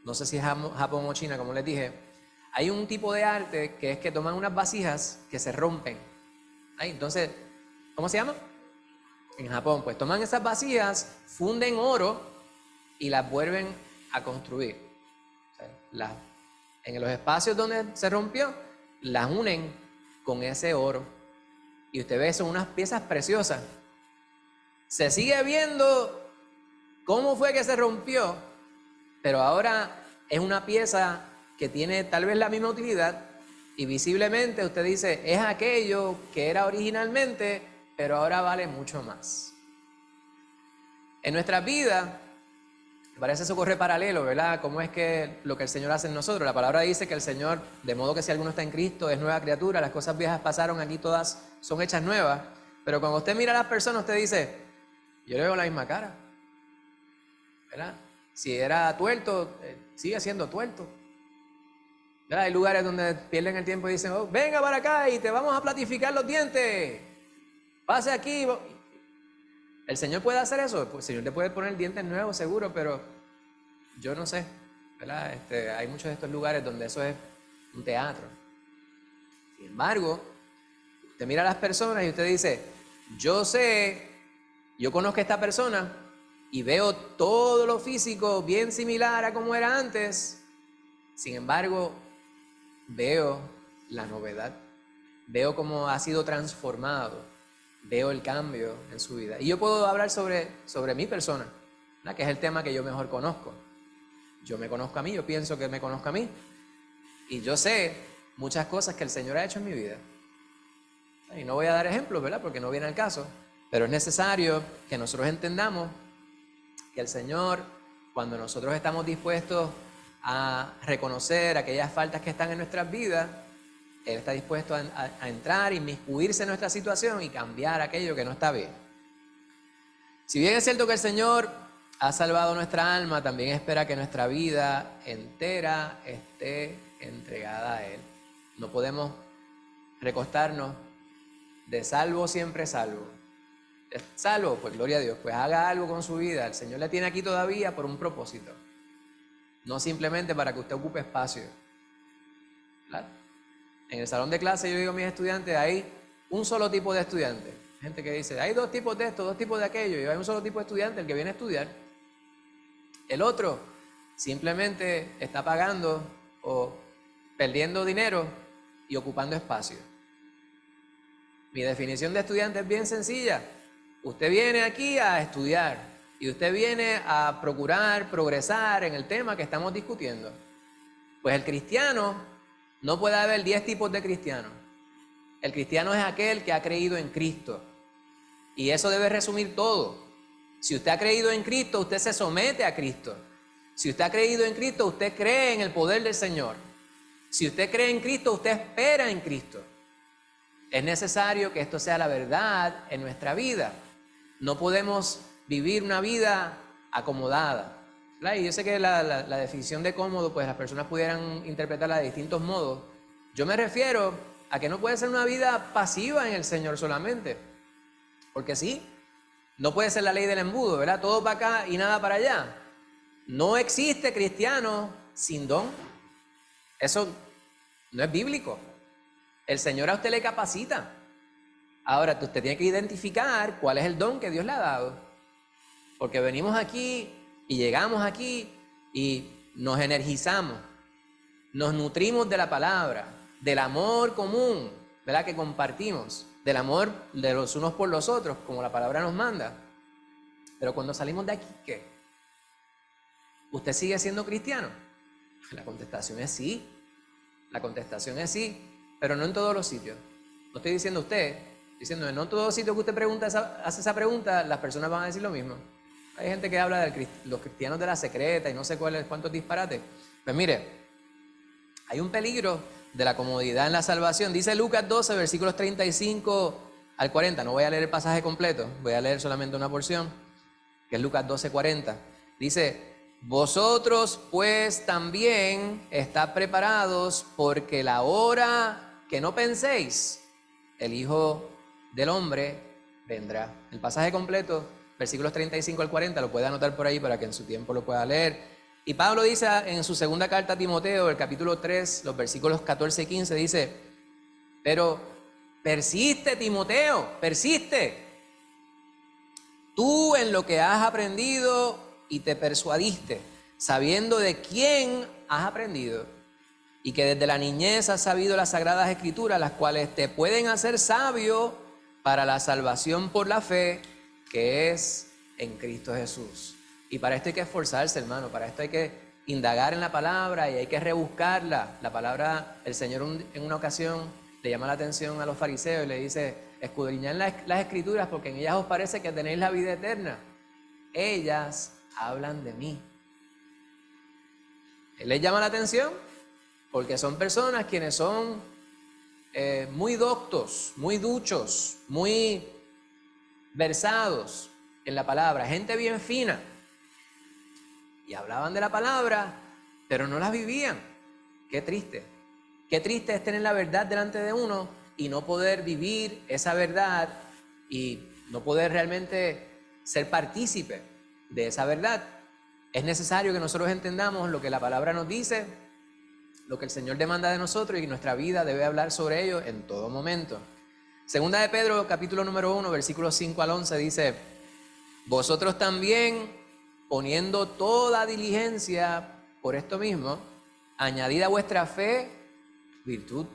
no sé si es Japón o China, como les dije, hay un tipo de arte que es que toman unas vasijas que se rompen. Entonces, ¿cómo se llama? En Japón, pues toman esas vasijas, funden oro y las vuelven a construir. O sea, en los espacios donde se rompió, las unen con ese oro. Y usted ve, son unas piezas preciosas. Se sigue viendo cómo fue que se rompió, pero ahora es una pieza que tiene tal vez la misma utilidad y visiblemente usted dice, es aquello que era originalmente, pero ahora vale mucho más. En nuestras vidas, parece eso corre paralelo, ¿verdad? ¿Cómo es que lo que el Señor hace en nosotros? La palabra dice que el Señor, de modo que si alguno está en Cristo, es nueva criatura, las cosas viejas pasaron, aquí todas son hechas nuevas. Pero cuando usted mira a las personas, usted dice, yo le veo la misma cara, ¿verdad? Si era tuerto, sigue siendo tuerto. ¿Verdad? Hay lugares donde pierden el tiempo y dicen, oh, venga para acá y te vamos a platificar los dientes. Pase aquí. ¿El Señor puede hacer eso? Pues el Señor le puede poner dientes nuevos, seguro, pero yo no sé, ¿verdad? Hay muchos de estos lugares donde eso es un teatro. Sin embargo, usted mira a las personas y usted dice, yo conozco a esta persona y veo todo lo físico bien similar a como era antes. Sin embargo, veo la novedad, veo cómo ha sido transformado, veo el cambio en su vida. Y yo puedo hablar sobre mi persona, ¿verdad? Que es el tema que yo mejor conozco. Yo me conozco a mí, yo pienso que me conozco a mí. Y yo sé muchas cosas que el Señor ha hecho en mi vida. Y no voy a dar ejemplos, ¿verdad? Porque no viene al caso. Pero es necesario que nosotros entendamos que el Señor, cuando nosotros estamos dispuestos a reconocer aquellas faltas que están en nuestras vidas, Él está dispuesto a entrar, inmiscuirse en nuestra situación y cambiar aquello que no está bien. Si bien es cierto que el Señor ha salvado nuestra alma, también espera que nuestra vida entera esté entregada a Él. No podemos recostarnos de salvo siempre salvo. Salvo, pues gloria a Dios, pues haga algo con su vida. El Señor le tiene aquí todavía por un propósito. No simplemente para que usted ocupe espacio. ¿Claro? En el salón de clase yo digo a mis estudiantes, hay un solo tipo de estudiante. Gente que dice, hay dos tipos de esto, dos tipos de aquello. Y hay un solo tipo de estudiante, el que viene a estudiar. El otro simplemente está pagando o perdiendo dinero y ocupando espacio. Mi definición de estudiante es bien sencilla. Usted viene aquí a estudiar y usted viene a procurar progresar en el tema que estamos discutiendo. Pues el cristiano, no puede haber 10 tipos de cristianos. El cristiano es aquel que ha creído en Cristo. Y eso debe resumir todo. Si usted ha creído en Cristo, usted se somete a Cristo. Si usted ha creído en Cristo, usted cree en el poder del Señor. Si usted cree en Cristo, usted espera en Cristo. Es necesario que esto sea la verdad en nuestra vida. No podemos vivir una vida acomodada. ¿Verdad? Y yo sé que la definición de cómodo, pues las personas pudieran interpretarla de distintos modos. Yo me refiero a que no puede ser una vida pasiva en el Señor solamente. Porque sí, no puede ser la ley del embudo, ¿verdad? Todo para acá y nada para allá. No existe cristiano sin don. Eso no es bíblico. El Señor a usted le capacita. Ahora, usted tiene que identificar cuál es el don que Dios le ha dado. Porque venimos aquí y llegamos aquí y nos energizamos. Nos nutrimos de la palabra, del amor común, ¿verdad? Que compartimos, del amor de los unos por los otros, como la palabra nos manda. Pero cuando salimos de aquí, ¿qué? ¿usted sigue siendo cristiano? La contestación es sí. La contestación es sí, pero no en todos los sitios. No estoy diciendo usted, estoy diciendo no en todos los sitios que usted hace esa pregunta, las personas van a decir lo mismo. Hay gente que habla de los cristianos de la secreta y no sé cuántos disparates. Pues mire, hay un peligro de la comodidad en la salvación. Dice Lucas 12, versículos 35 al 40. No voy a leer el pasaje completo, voy a leer solamente una porción, que es Lucas 12, 40. Dice: vosotros pues también estad preparados, porque la hora que no penséis, el Hijo del Hombre vendrá. El pasaje completo, versículos 35 al 40, lo puede anotar por ahí para que en su tiempo lo pueda leer. Y Pablo dice en su segunda carta a Timoteo, el capítulo 3, los versículos 14 y 15, dice: pero persiste, Timoteo, persiste, tú en lo que has aprendido y te persuadiste, sabiendo de quién has aprendido, y que desde la niñez has sabido las sagradas escrituras, las cuales te pueden hacer sabio para la salvación por la fe que es en Cristo Jesús. Y para esto hay que esforzarse, hermano, para esto hay que indagar en la palabra y hay que rebuscarla. La palabra, el Señor en una ocasión le llama la atención a los fariseos y le dice: escudriñad las escrituras, porque en ellas os parece que tenéis la vida eterna. Ellas hablan de mí. Él les llama la atención porque son personas quienes son muy doctos, muy duchos, muy versados en la palabra, gente bien fina. Y hablaban de la palabra, pero no la vivían. Qué triste. Qué triste es tener la verdad delante de uno y no poder vivir esa verdad y no poder realmente ser partícipe de esa verdad. Es necesario que nosotros entendamos lo que la palabra nos dice, lo que el Señor demanda de nosotros, y nuestra vida debe hablar sobre ello en todo momento. Segunda de Pedro, capítulo número 1, versículos 5 al 11, dice: vosotros también, poniendo toda diligencia por esto mismo, añadid a vuestra fe virtud,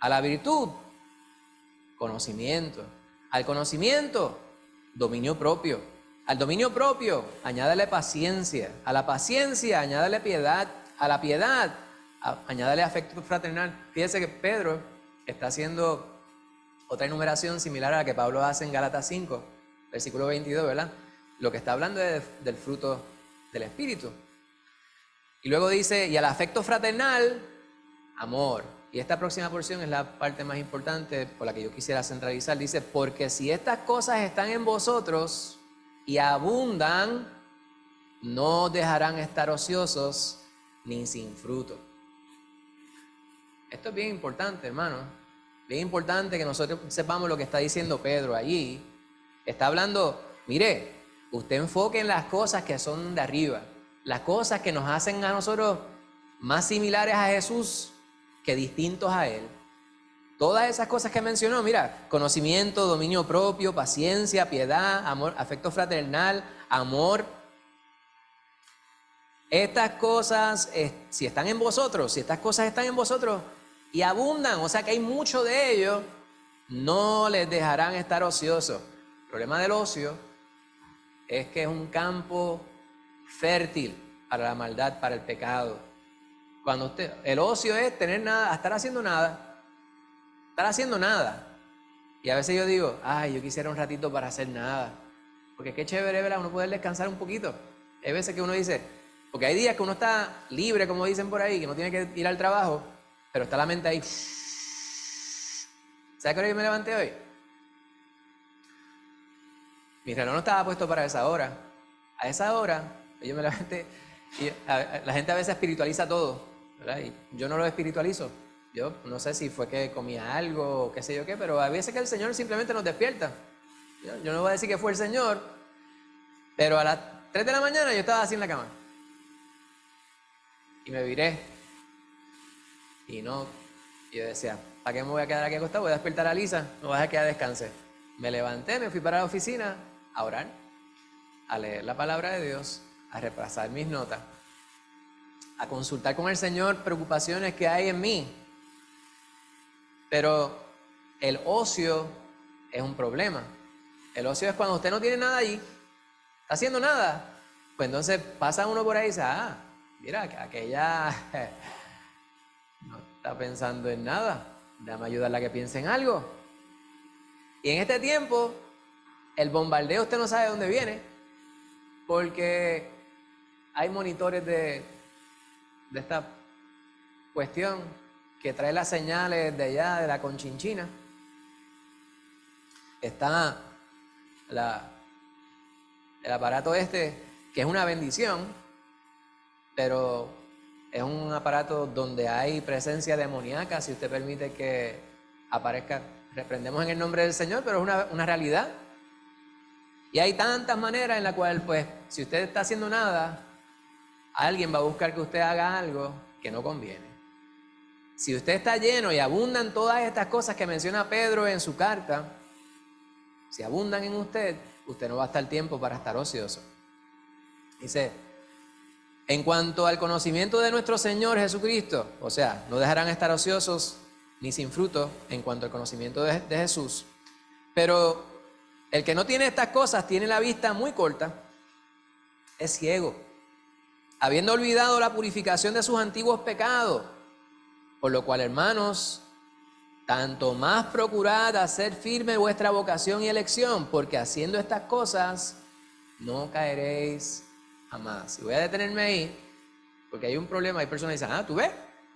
a la virtud conocimiento, al conocimiento dominio propio, al dominio propio añádale paciencia, a la paciencia añádale piedad, a la piedad añádale afecto fraternal. Fíjese que Pedro está haciendo otra enumeración similar a la que Pablo hace en Gálatas 5, versículo 22, ¿verdad? Lo que está hablando es del fruto del Espíritu. Y luego dice: y al afecto fraternal, amor. Y esta próxima porción es la parte más importante por la que yo quisiera centralizar. Dice: porque si estas cosas están en vosotros y abundan, no dejarán estar ociosos ni sin fruto. Esto es bien importante, hermano. Bien importante que nosotros sepamos lo que está diciendo Pedro allí. Está hablando, mire, usted enfoque en las cosas que son de arriba, las cosas que nos hacen a nosotros más similares a Jesús que distintos a Él. Todas esas cosas que mencionó, mira, conocimiento, dominio propio, paciencia, piedad, amor, afecto fraternal, amor. Estas cosas, si están en vosotros, si estas cosas están en vosotros y abundan, o sea que hay mucho de ello, no les dejarán estar ociosos. El problema del ocio es que es un campo fértil para la maldad, para el pecado. Cuando el ocio es tener nada, estar haciendo nada. Y a veces yo digo: ay, yo quisiera un ratito para hacer nada. Porque qué chévere, ¿verdad? Uno poder descansar un poquito. Hay veces que uno dice, porque hay días que uno está libre, como dicen por ahí, que no tiene que ir al trabajo, pero está la mente ahí. ¿Sabes qué hora yo me levanté hoy? Mi reloj no estaba puesto para esa hora. A esa hora yo me levanté y la gente a veces espiritualiza todo, ¿verdad? Y yo no lo espiritualizo. Yo no sé si fue que comía algo o qué sé yo qué, pero a veces que el Señor simplemente nos despierta. Yo no voy a decir que fue el Señor, pero a las 3 de la mañana yo estaba así en la cama. Y me viré. Y yo decía, ¿para qué me voy a quedar aquí acostado? Voy a despertar a Lisa, no voy a dejar que ella descanse. Me levanté, me fui para la oficina a orar, a leer la palabra de Dios, a repasar mis notas, a consultar con el Señor preocupaciones que hay en mí. Pero el ocio es un problema. El ocio es cuando usted no tiene nada allí, está haciendo nada, Pues entonces pasa uno por ahí y dice, mira, que aquella no está pensando en nada, déjame ayudarla a que piense en algo. Y en este tiempo, el bombardeo usted no sabe de dónde viene, porque hay monitores de esta cuestión que trae las señales de allá, de la Conchinchina. Está el aparato este, que es una bendición, pero es un aparato donde hay presencia demoníaca. Si usted permite que aparezca, reprendemos en el nombre del Señor, pero es una realidad. Y hay tantas maneras en las cuales, pues, si usted está haciendo nada, alguien va a buscar que usted haga algo que no conviene. Si usted está lleno y abundan todas estas cosas que menciona Pedro en su carta, si abundan en usted, usted no va a estar tiempo para estar ocioso. Dice, en cuanto al conocimiento de nuestro Señor Jesucristo, o sea, no dejarán estar ociosos ni sin fruto en cuanto al conocimiento de Jesús, pero el que no tiene estas cosas tiene la vista muy corta, es ciego, habiendo olvidado la purificación de sus antiguos pecados, por lo cual, hermanos, tanto más procurad hacer firme vuestra vocación y elección, porque haciendo estas cosas no caeréis jamás. Y voy a detenerme ahí, porque hay un problema. Hay personas que dicen, tú ves,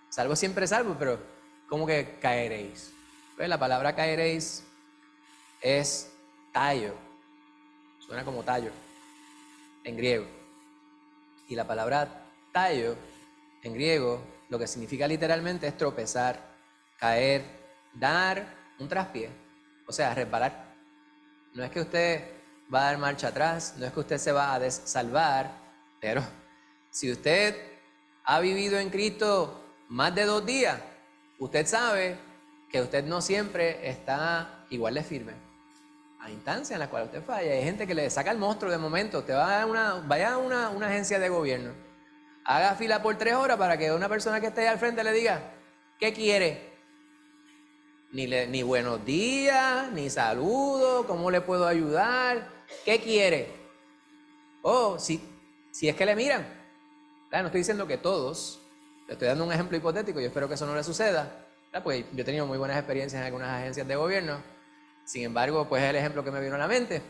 salvo siempre salvo, pero ¿cómo que caeréis? Pues la palabra caeréis es tallo, suena como tallo en griego. Y la palabra tallo en griego lo que significa literalmente es tropezar, caer, dar un traspié, o sea, resbalar. No es que usted va a dar marcha atrás, no es que usted se va a salvar, pero si usted ha vivido en Cristo más de 2 días, usted sabe que usted no siempre está igual de firme. Hay instancias en las cuales usted falla, hay gente que le saca el monstruo de momento. Usted vaya a una agencia de gobierno, haga fila por 3 horas para que una persona que esté ahí al frente le diga, ¿qué quiere? Ni buenos días, ni saludos, ¿cómo le puedo ayudar? ¿Qué quiere? Si es que le miran. Claro, no estoy diciendo que todos, le estoy dando un ejemplo hipotético, yo espero que eso no le suceda. Pues yo he tenido muy buenas experiencias en algunas agencias de gobierno, sin embargo, pues es el ejemplo que me vino a la mente.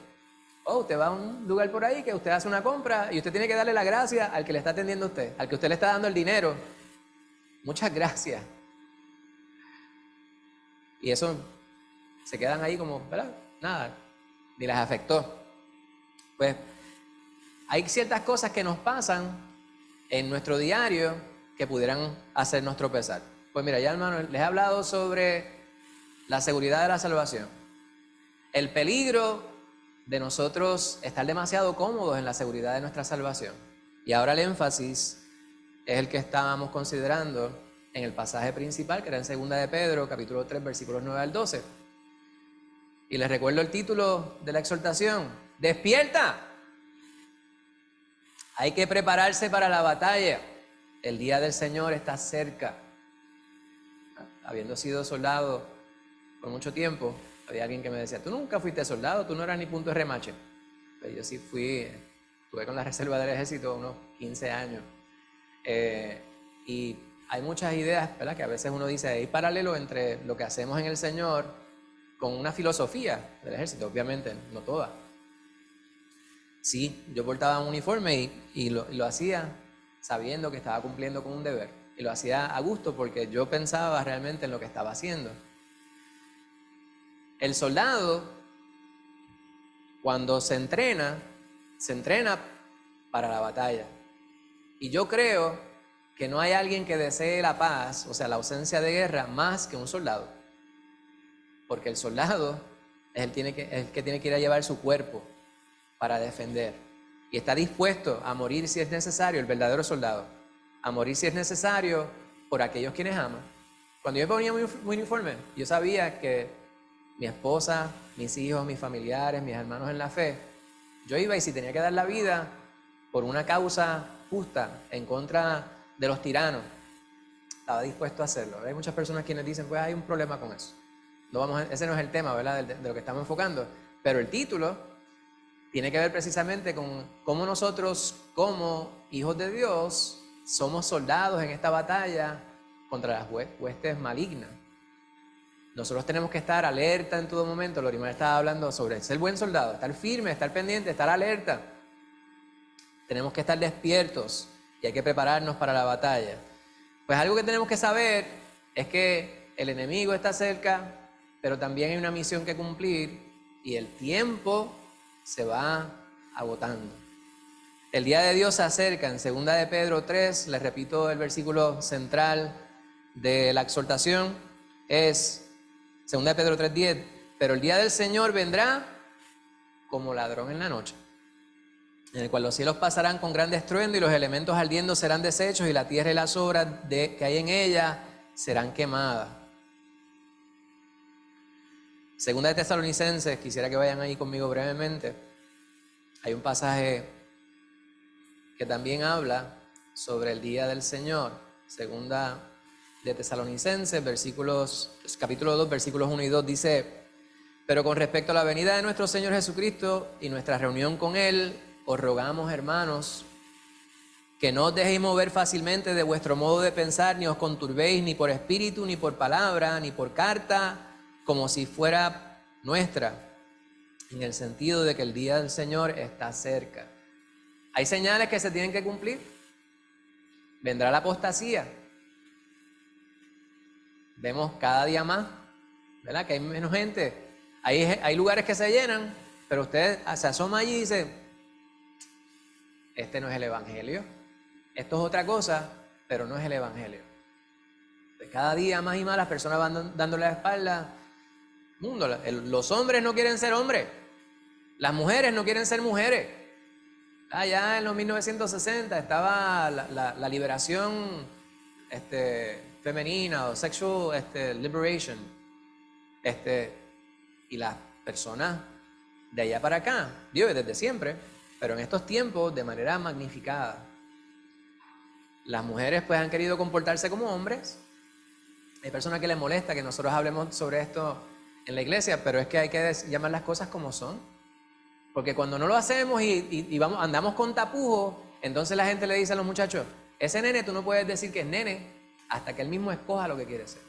Usted va a un lugar por ahí que usted hace una compra y usted tiene que darle la gracia al que le está atendiendo a usted, al que usted le está dando el dinero. Muchas gracias. Y eso se quedan ahí como, ¿verdad? Nada, ni les afectó. Pues hay ciertas cosas que nos pasan en nuestro diario que pudieran hacernos tropezar. Pues mira, ya hermano, les he hablado sobre la seguridad de la salvación. El peligro de nosotros estar demasiado cómodos en la seguridad de nuestra salvación. Y ahora el énfasis es el que estábamos considerando en el pasaje principal, que era en 2 de Pedro, capítulo 3, versículos 9 al 12. Y les recuerdo el título de la exhortación: ¡Despierta! Hay que prepararse para la batalla. El día del Señor está cerca. Habiendo sido soldado por mucho tiempo, había alguien que me decía, tú nunca fuiste soldado, tú no eras ni punto de remache. Pero yo sí estuve con la reserva del ejército unos 15 años. Y hay muchas ideas, ¿verdad?, que a veces uno dice, hay paralelo entre lo que hacemos en el Señor con una filosofía del ejército, obviamente, no toda. Sí, yo portaba un uniforme y lo hacía sabiendo que estaba cumpliendo con un deber. Y lo hacía a gusto porque yo pensaba realmente en lo que estaba haciendo. El soldado, cuando se entrena para la batalla. Y yo creo que no hay alguien que desee la paz, o sea, la ausencia de guerra, más que un soldado. Porque el soldado es el que tiene que ir a llevar su cuerpo para defender. Y está dispuesto a morir si es necesario, el verdadero soldado. A morir si es necesario por aquellos quienes aman. Cuando yo ponía mi uniforme, yo sabía que mi esposa, mis hijos, mis familiares, mis hermanos en la fe, yo iba y si tenía que dar la vida por una causa justa en contra de los tiranos, estaba dispuesto a hacerlo. Hay muchas personas quienes dicen, pues hay un problema con eso. Ese no es el tema, ¿verdad?, de lo que estamos enfocando. Pero el título tiene que ver precisamente con cómo nosotros, como hijos de Dios, somos soldados en esta batalla contra las huestes malignas. Nosotros tenemos que estar alerta en todo momento. Lorimar estaba hablando sobre ser buen soldado, estar firme, estar pendiente, estar alerta. Tenemos que estar despiertos y hay que prepararnos para la batalla. Pues algo que tenemos que saber es que el enemigo está cerca, pero también hay una misión que cumplir y el tiempo se va agotando. El día de Dios se acerca. En 2 de Pedro 3, les repito el versículo central de la exhortación, es 2 de Pedro 3:10, pero el día del Señor vendrá como ladrón en la noche, en el cual los cielos pasarán con gran estruendo y los elementos ardiendo serán deshechos y la tierra y las obras que hay en ella serán quemadas. 2 de Tesalonicenses, quisiera que vayan ahí conmigo brevemente. Hay un pasaje que también habla sobre el día del Señor. 2 de Tesalonicenses, capítulo 2, versículos 1 y 2 dice: pero con respecto a la venida de nuestro Señor Jesucristo y nuestra reunión con Él, os rogamos, hermanos, que no os dejéis mover fácilmente de vuestro modo de pensar, ni os conturbéis ni por espíritu, ni por palabra, ni por carta, como si fuera nuestra, en el sentido de que el día del Señor está cerca. Hay señales que se tienen que cumplir. Vendrá la apostasía. Vemos cada día más, ¿verdad?, que hay menos gente. Hay lugares que se llenan, pero usted se asoma allí y dice: este no es el evangelio. Esto es otra cosa, pero no es el evangelio. Cada día más y más las personas van dándole la espalda. Los hombres no quieren ser hombres. Las mujeres no quieren ser mujeres. Allá en los 1960 estaba la liberación femenina o sexual liberation. Y las personas de allá para acá, digo, desde siempre, pero en estos tiempos de manera magnificada. Las mujeres pues han querido comportarse como hombres. Hay personas que les molesta que nosotros hablemos sobre esto en la iglesia, pero es que hay que llamar las cosas como son. Porque cuando no lo hacemos y andamos con tapujos, entonces la gente le dice a los muchachos: ese nene tú no puedes decir que es nene hasta que él mismo escoja lo que quiere ser.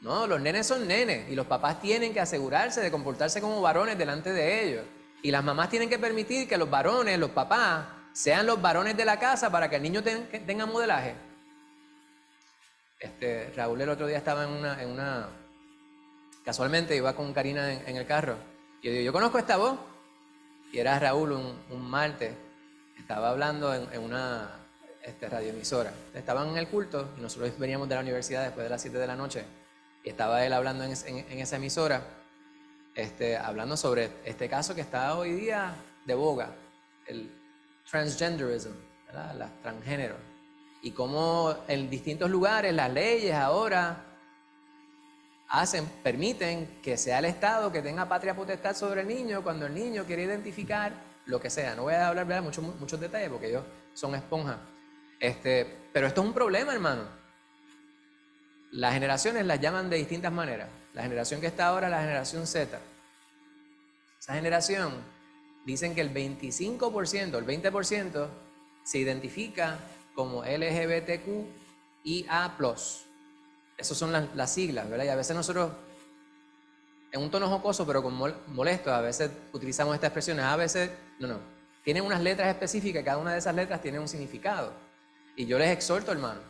No, los nenes son nenes y los papás tienen que asegurarse de comportarse como varones delante de ellos. Y las mamás tienen que permitir que los varones, los papás, sean los varones de la casa para que el niño tenga modelaje. Raúl el otro día estaba casualmente iba con Karina en el carro. Y yo digo: yo conozco esta voz. Y era Raúl un martes, estaba hablando en una radioemisora. Estaban en el culto y nosotros veníamos de la universidad después de las 7 de la noche. Y estaba él hablando en esa emisora, hablando sobre este caso que está hoy día de boga, el transgenderism, ¿verdad?, las transgénero. Y cómo en distintos lugares las leyes ahora permiten que sea el Estado que tenga patria potestad sobre el niño cuando el niño quiere identificar lo que sea. No voy a hablar, ¿verdad?, muchos detalles porque ellos son esponjas. Pero esto es un problema, hermano. Las generaciones las llaman de distintas maneras. La generación que está ahora, la generación Z. Esa generación, dicen que el 25%, el 20% se identifica como LGBTQIA+. Esas son las siglas, ¿verdad? Y a veces nosotros, en un tono jocoso, pero con molesto, a veces utilizamos estas expresiones. A veces, no. Tienen unas letras específicas, cada una de esas letras tiene un significado. Y yo les exhorto, hermano,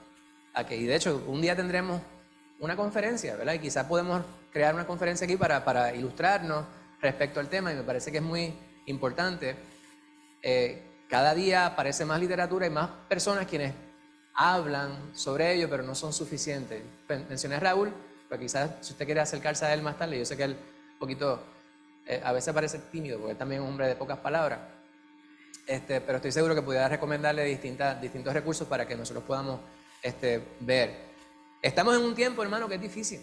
y de hecho un día tendremos una conferencia, ¿verdad? Y quizás podemos crear una conferencia aquí para ilustrarnos respecto al tema, y me parece que es muy importante. Cada día aparece más literatura y más personas quienes hablan sobre ello, pero no son suficientes. Mencioné a Raúl, pero quizás si usted quiere acercarse a él más tarde, yo sé que él un poquito, a veces parece tímido, porque él también es un hombre de pocas palabras. Pero estoy seguro que pudiera recomendarle distintos recursos para que nosotros podamos ver. Estamos en un tiempo, hermano, que es difícil.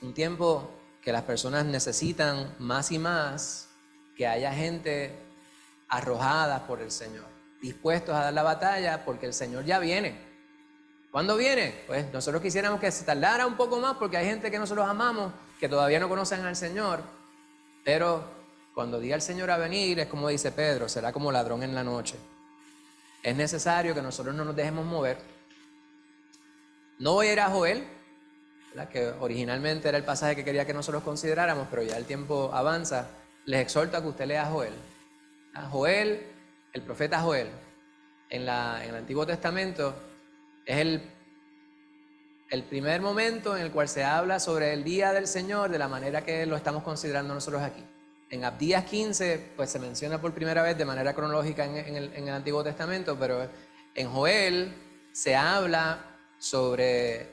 Un tiempo que las personas necesitan más y más que haya gente arrojada por el Señor, dispuestos a dar la batalla porque el Señor ya viene. ¿Cuándo viene? Pues nosotros quisiéramos que se tardara un poco más porque hay gente que nosotros amamos que todavía no conocen al Señor, pero Cuando diga el Señor a venir, es como dice Pedro, será como ladrón en la noche. Es necesario que nosotros no nos dejemos mover. No voy a ir a Joel, ¿verdad?, que originalmente era el pasaje que quería que nosotros consideráramos, pero ya el tiempo avanza. Les exhorto a que usted lea Joel. Joel, el profeta Joel, en el Antiguo Testamento, es el primer momento en el cual se habla sobre el día del Señor de la manera que lo estamos considerando nosotros aquí. En Abdías 15, pues se menciona por primera vez de manera cronológica en el Antiguo Testamento, pero en Joel se habla sobre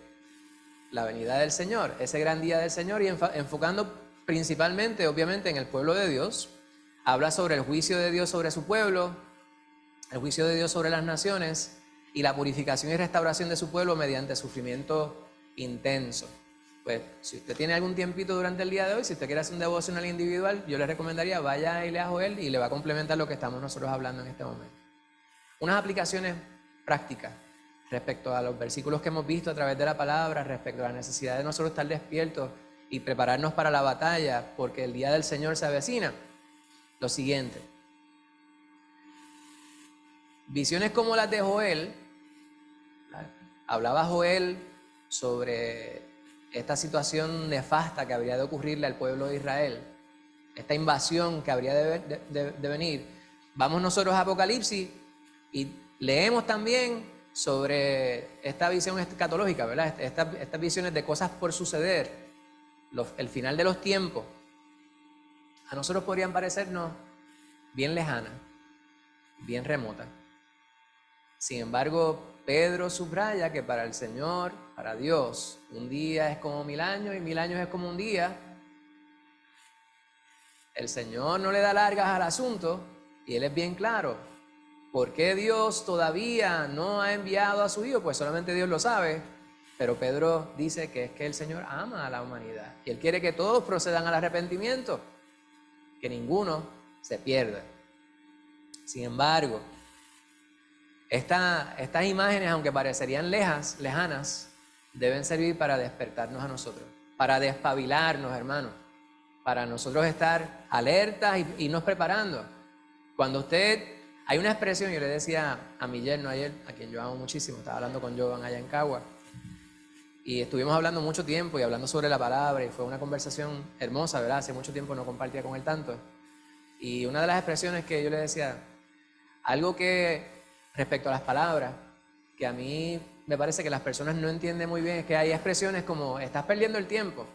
la venida del Señor, ese gran día del Señor, y enfocando principalmente, obviamente, en el pueblo de Dios. Habla sobre el juicio de Dios sobre su pueblo, el juicio de Dios sobre las naciones y la purificación y restauración de su pueblo mediante sufrimiento intenso. Pues si usted tiene algún tiempito durante el día de hoy, si usted quiere hacer un devocional individual, yo le recomendaría vaya y lea Joel y le va a complementar lo que estamos nosotros hablando en este momento. Unas aplicaciones prácticas respecto a los versículos que hemos visto a través de la palabra, respecto a la necesidad de nosotros estar despiertos y prepararnos para la batalla, porque el día del Señor se avecina. Lo siguiente: visiones como las de Joel. Hablaba Joel sobre esta situación nefasta que habría de ocurrirle al pueblo de Israel, esta invasión que habría de venir. Vamos nosotros a Apocalipsis y leemos también sobre esta visión escatológica, ¿verdad? Estas visiones de cosas por suceder, el final de los tiempos. A nosotros podrían parecernos bien lejanas, bien remotas. Sin embargo, Pedro subraya que para el Señor, para Dios, un día es como 1000 años y 1000 años es como un día. El Señor no le da largas al asunto y Él es bien claro. ¿Por qué Dios todavía no ha enviado a su Hijo? Pues solamente Dios lo sabe. Pero Pedro dice que es que el Señor ama a la humanidad y Él quiere que todos procedan al arrepentimiento, que ninguno se pierda. Sin embargo, estas imágenes, aunque parecerían lejanas, deben servir para despertarnos a nosotros, para despabilarnos, hermanos, para nosotros estar alertas y irnos preparando. Cuando hay una expresión, yo le decía a mi yerno ayer, a quien yo amo muchísimo, estaba hablando con Jovan allá en Cagua, y estuvimos hablando mucho tiempo y hablando sobre la palabra, y fue una conversación hermosa, ¿verdad? Hace mucho tiempo no compartía con él tanto. Y una de las expresiones que yo le decía, algo que respecto a las palabras, que a mí me parece que las personas no entienden muy bien, es que hay expresiones como estás perdiendo el tiempo.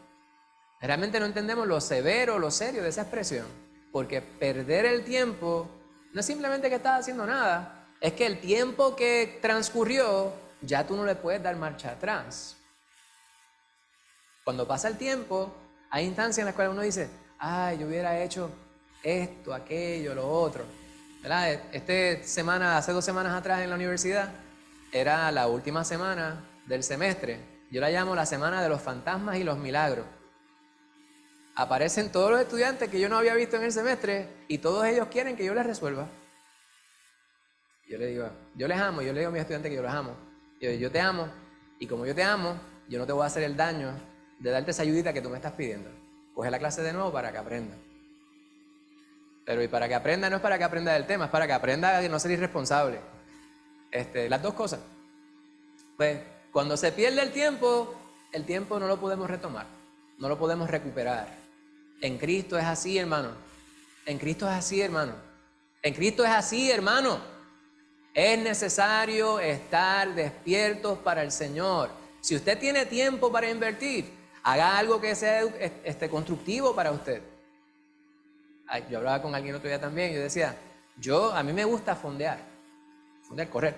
Realmente no entendemos lo severo, lo serio de esa expresión, porque perder el tiempo no es simplemente que estás haciendo nada, es que el tiempo que transcurrió ya tú no le puedes dar marcha atrás. Cuando pasa el tiempo, hay instancias en las cuales uno dice, ay, yo hubiera hecho esto, aquello, lo otro, ¿verdad? Hace 2 semanas atrás en la universidad, era la última semana del semestre. Yo la llamo la semana de los fantasmas y los milagros. Aparecen todos los estudiantes que yo no había visto en el semestre y todos ellos quieren que yo les resuelva. Yo le digo, yo les amo, yo le digo a mis estudiantes que yo los amo. Yo te amo, y como yo te amo, yo no te voy a hacer el daño de darte esa ayudita que tú me estás pidiendo. Coge la clase de nuevo para que aprenda. Pero y para que aprenda no es para que aprenda del tema, es para que aprenda a no ser irresponsable. Las dos cosas. Pues cuando se pierde el tiempo no lo podemos retomar, no lo podemos recuperar. En Cristo es así, hermano. En Cristo es así, hermano. En Cristo es así, hermano. Es necesario estar despiertos para el Señor. Si usted tiene tiempo para invertir, haga algo que sea constructivo para usted. Yo hablaba con alguien otro día también y yo decía, a mí me gusta fondear, correr.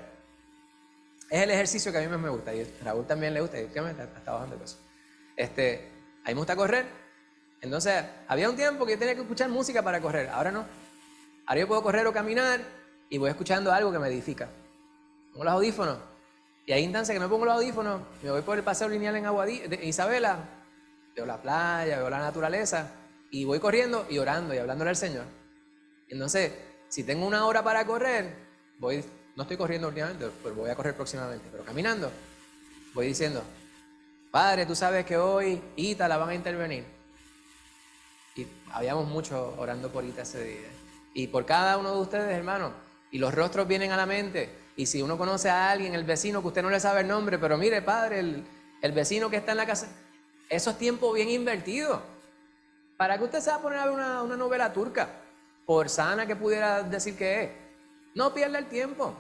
Es el ejercicio que a mí más me gusta y a Raúl también le gusta y últimamente está bajando de peso. A mí me gusta correr. Entonces, había un tiempo que yo tenía que escuchar música para correr, ahora no. Ahora yo puedo correr o caminar y voy escuchando algo que me edifica. Pongo los audífonos y hay instancias que me pongo los audífonos, me voy por el paseo lineal en Isabela, veo la playa, veo la naturaleza y voy corriendo y orando y hablándole al Señor. Entonces, si tengo 1 hora para correr, no estoy corriendo últimamente, pero voy a correr próximamente, pero caminando, voy diciendo, Padre, tú sabes que hoy Ita la van a intervenir. Y habíamos mucho orando por Ita ese día. Y por cada uno de ustedes, hermanos. Y los rostros vienen a la mente. Y si uno conoce a alguien, el vecino, que usted no le sabe el nombre, pero mire, padre, el vecino que está en la casa, eso es tiempo bien invertido. ¿Para qué usted se va a poner a ver una novela turca? Por sana que pudiera decir que es. No pierda el tiempo.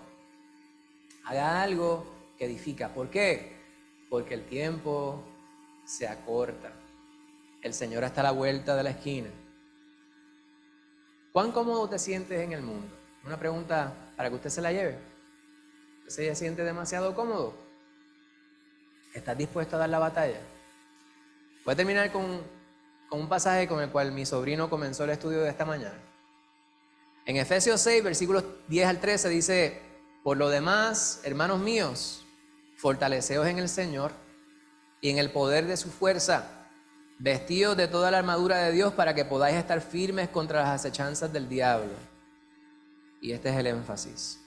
Haga algo que edifica. ¿Por qué? Porque el tiempo se acorta. El Señor está a la vuelta de la esquina. ¿Cuán cómodo te sientes en el mundo? Una pregunta para que usted se la lleve. ¿Usted se siente demasiado cómodo? ¿Estás dispuesto a dar la batalla? Voy a terminar con un pasaje con el cual mi sobrino comenzó el estudio de esta mañana. En Efesios 6, versículos 10 al 13 dice: por lo demás, hermanos míos, fortaleceos en el Señor y en el poder de su fuerza, vestidos de toda la armadura de Dios para que podáis estar firmes contra las acechanzas del diablo. Y este es el énfasis.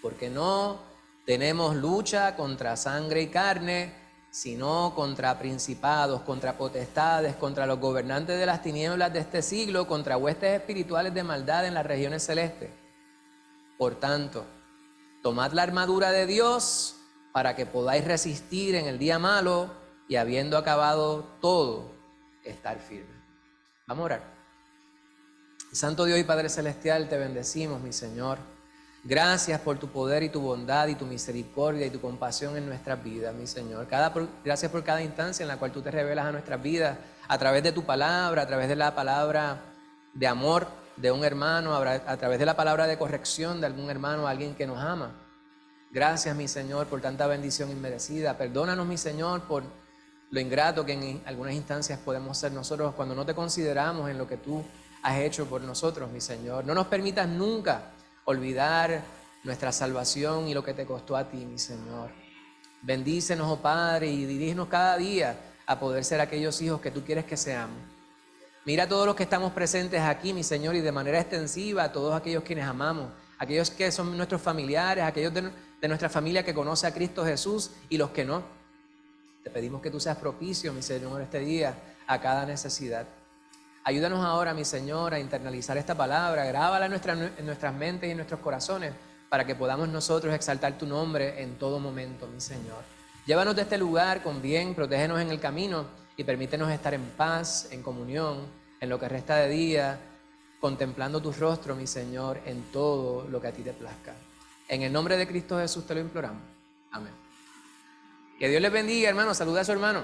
Porque no tenemos lucha contra sangre y carne, sino contra principados, contra potestades, contra los gobernantes de las tinieblas de este siglo, contra huestes espirituales de maldad en las regiones celestes. Por tanto, tomad la armadura de Dios para que podáis resistir en el día malo y habiendo acabado todo, estar firme. Vamos a orar. Santo Dios y Padre Celestial, te bendecimos, mi Señor. Gracias por tu poder y tu bondad y tu misericordia y tu compasión en nuestras vidas, mi Señor. Gracias por cada instancia en la cual tú te revelas a nuestras vidas a través de tu palabra, a través de la palabra de amor de un hermano, a través de la palabra de corrección de algún hermano, alguien que nos ama. Gracias, mi Señor, por tanta bendición inmerecida. Perdónanos, mi Señor, por lo ingrato que en algunas instancias podemos ser nosotros cuando no te consideramos en lo que tú has hecho por nosotros, mi Señor. No nos permitas nunca olvidar nuestra salvación y lo que te costó a ti, mi Señor. Bendícenos, oh Padre, y dirígenos cada día a poder ser aquellos hijos que tú quieres que seamos. Mira a todos los que estamos presentes aquí, mi Señor, y de manera extensiva a todos aquellos quienes amamos, aquellos que son nuestros familiares, aquellos de nuestra familia que conoce a Cristo Jesús y los que no. Te pedimos que tú seas propicio, mi Señor, este día a cada necesidad. Ayúdanos ahora, mi Señor, a internalizar esta palabra, grábala en nuestras mentes y en nuestros corazones para que podamos nosotros exaltar tu nombre en todo momento, mi Señor. Llévanos de este lugar con bien, protégenos en el camino y permítenos estar en paz, en comunión, en lo que resta de día, contemplando tu rostro, mi Señor, en todo lo que a ti te plazca. En el nombre de Cristo Jesús te lo imploramos. Amén. Que Dios les bendiga, hermano. Saluda a su hermano.